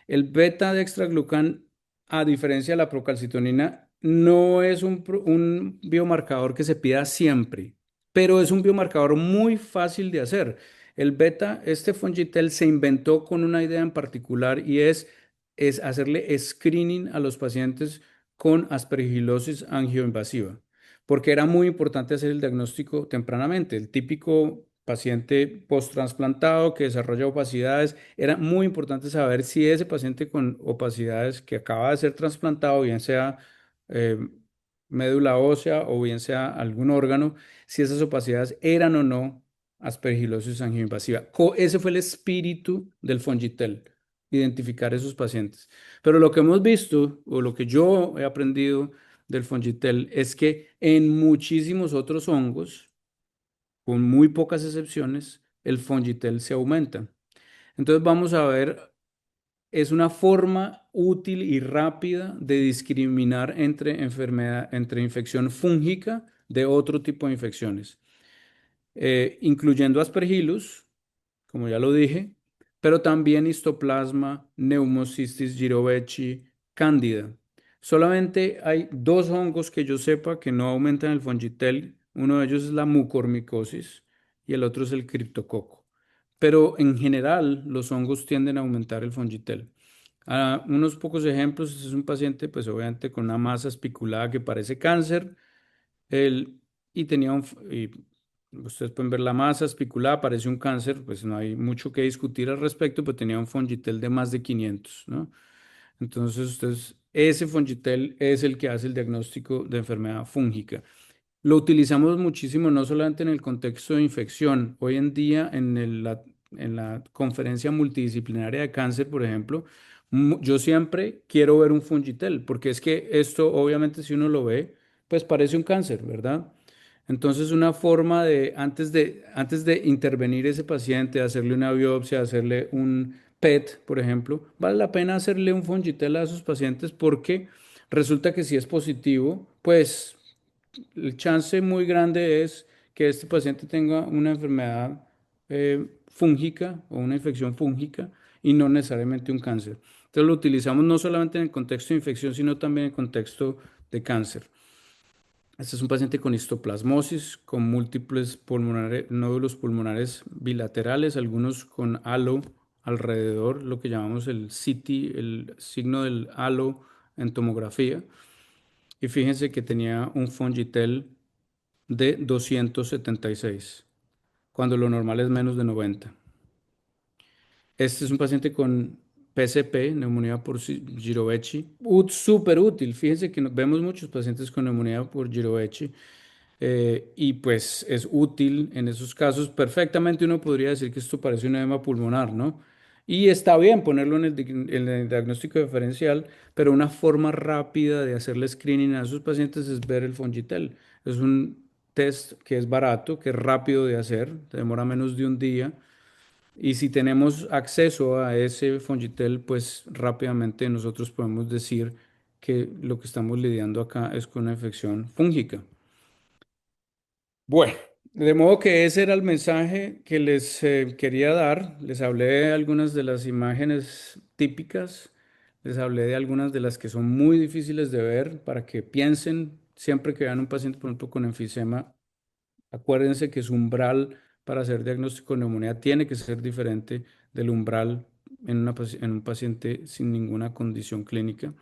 El beta-dextraglucán, a diferencia de la procalcitonina, no es un biomarcador que se pida siempre, pero es un biomarcador muy fácil de hacer. El beta, este Fongitel se inventó con una idea en particular y es hacerle screening a los pacientes con aspergilosis angioinvasiva, porque era muy importante hacer el diagnóstico tempranamente. El típico paciente post-trasplantado que desarrolla opacidades, era muy importante saber si ese paciente con opacidades que acaba de ser trasplantado, bien sea eh, médula ósea o bien sea algún órgano, si esas opacidades eran o no aspergilosis angioinvasiva. Ese fue el espíritu del Fongitel, identificar esos pacientes. Pero lo que hemos visto, o lo que yo he aprendido del Fongitel, es que en muchísimos otros hongos, con muy pocas excepciones, el Fongitel se aumenta. Entonces vamos a ver, es una forma útil y rápida de discriminar entre enfermedad, entre infección fúngica de otro tipo de infecciones, incluyendo Aspergillus, como ya lo dije, pero también Histoplasma, Pneumocystis jirovecii, Cándida. Solamente hay dos hongos que yo sepa que no aumentan el Fongitel. Uno de ellos es la mucormicosis y el otro es el criptococo. Pero en general los hongos tienden a aumentar el Fongitel. Unos pocos ejemplos, este es un paciente pues obviamente con una masa especulada que parece cáncer, el, y tenía y ustedes pueden ver la masa especulada, parece un cáncer, pues no hay mucho que discutir al respecto, pero tenía un Fongitel de más de 500, ¿no? Entonces, ese Fongitel es el que hace el diagnóstico de enfermedad fúngica. Lo utilizamos muchísimo, no solamente en el contexto de infección. Hoy en día, en la conferencia multidisciplinaria de cáncer, por ejemplo, yo siempre quiero ver un Fungitel, porque es que esto, obviamente, si uno lo ve, pues parece un cáncer, ¿verdad? Entonces, una forma de, antes de intervenir ese paciente, hacerle una biopsia, hacerle un PET, por ejemplo, vale la pena hacerle un Fungitel a esos pacientes porque resulta que si es positivo, pues el chance muy grande es que este paciente tenga una enfermedad fúngica o una infección fúngica y no necesariamente un cáncer. Entonces lo utilizamos no solamente en el contexto de infección, sino también en el contexto de cáncer. Este es un paciente con histoplasmosis, con múltiples nódulos pulmonares bilaterales, algunos con halo alrededor, lo que llamamos el CT, el signo del halo en tomografía. Y fíjense que tenía un Fongitel de 276, cuando lo normal es menos de 90. Este es un paciente con PCP, neumonía por Girovechi, súper útil. Fíjense que vemos muchos pacientes con neumonía por Girovechi y pues es útil en esos casos. Perfectamente uno podría decir que esto parece un edema pulmonar, ¿no? Y está bien ponerlo en el diagnóstico diferencial, pero una forma rápida de hacerle screening a esos pacientes es ver el Fongitel. Es un test que es barato, que es rápido de hacer, demora menos de un día. Y si tenemos acceso a ese Fongitel, pues rápidamente nosotros podemos decir que lo que estamos lidiando acá es con una infección fúngica. Bueno, de modo que ese era el mensaje que les quería dar. Les hablé de algunas de las imágenes típicas, les hablé de algunas de las que son muy difíciles de ver para que piensen siempre que vean un paciente, por ejemplo, con enfisema. Acuérdense que su umbral para hacer diagnóstico de neumonía tiene que ser diferente del umbral en un paciente sin ninguna condición clínica.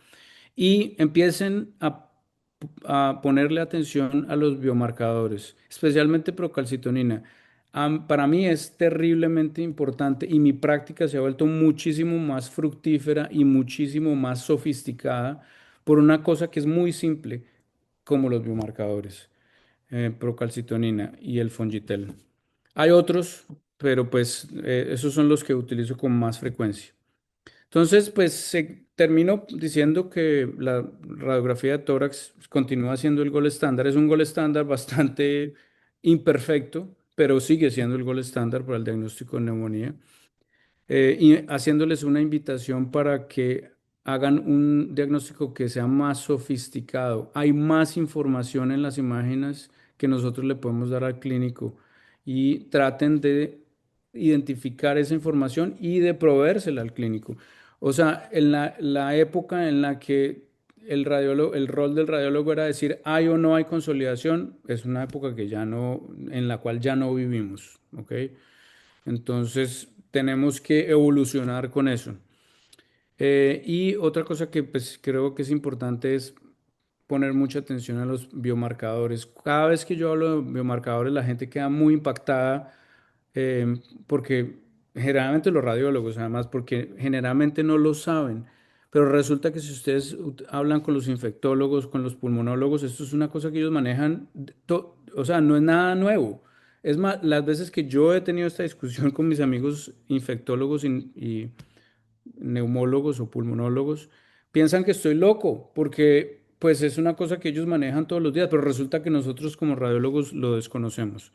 Y empiecen a ponerle atención a los biomarcadores, especialmente procalcitonina. Para mí es terriblemente importante y mi práctica se ha vuelto muchísimo más fructífera y muchísimo más sofisticada por una cosa que es muy simple, como los biomarcadores procalcitonina y el Fongitel. Hay otros, pero pues esos son los que utilizo con más frecuencia. Entonces, pues se termino diciendo que la radiografía de tórax continúa siendo el gol estándar. Es un gol estándar bastante imperfecto, pero sigue siendo el gol estándar para el diagnóstico de neumonía. Y haciéndoles una invitación para que hagan un diagnóstico que sea más sofisticado. Hay más información en las imágenes que nosotros le podemos dar al clínico y traten de identificar esa información y de proveérsela al clínico. O sea, en la época en la que el rol del radiólogo era decir hay o no hay consolidación, es una época que ya no, en la cual ya no vivimos, ¿ok? Entonces tenemos que evolucionar con eso. Y otra cosa que pues, creo que es importante es poner mucha atención a los biomarcadores. Cada vez que yo hablo de biomarcadores, la gente queda muy impactada porque generalmente los radiólogos, además, porque generalmente no lo saben. Pero resulta que si ustedes hablan con los infectólogos, con los pulmonólogos, esto es una cosa que ellos manejan, o sea, no es nada nuevo. Es más, las veces que yo he tenido esta discusión con mis amigos infectólogos y neumólogos o pulmonólogos, piensan que estoy loco porque pues es una cosa que ellos manejan todos los días, pero resulta que nosotros como radiólogos lo desconocemos.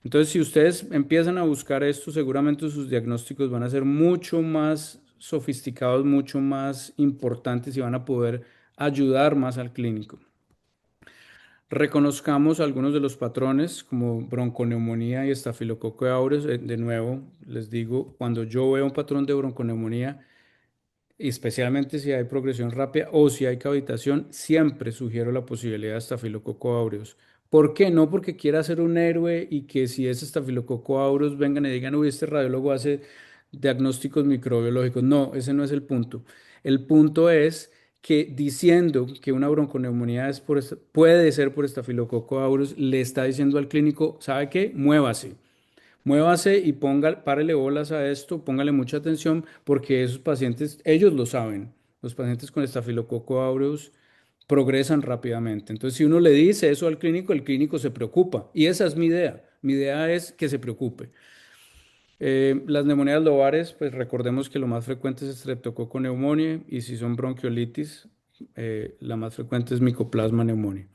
Entonces, si ustedes empiezan a buscar esto, seguramente sus diagnósticos van a ser mucho más sofisticados, mucho más importantes y van a poder ayudar más al clínico. Reconozcamos algunos de los patrones como bronconeumonía y estafilococo aureus. De nuevo, les digo, cuando yo veo un patrón de bronconeumonía, especialmente si hay progresión rápida o si hay cavitación, siempre sugiero la posibilidad de estafilococo aureus. ¿Por qué? No porque quiera ser un héroe y que si es estafilococo aureus vengan y digan, uy, este radiólogo hace diagnósticos microbiológicos. No, ese no es el punto. El punto es que diciendo que una bronconeumonía puede ser por estafilococo aureus, le está diciendo al clínico, ¿sabe qué? Muévase. Muévase y párele bolas a esto, póngale mucha atención porque esos pacientes, ellos lo saben. Los pacientes con estafilococo aureus progresan rápidamente. Entonces, si uno le dice eso al clínico, el clínico se preocupa. Y esa es mi idea. Mi idea es que se preocupe. Las neumonías lobares, pues recordemos que lo más frecuente es Streptococcus pneumoniae y si son bronquiolitis, la más frecuente es Mycoplasma pneumoniae.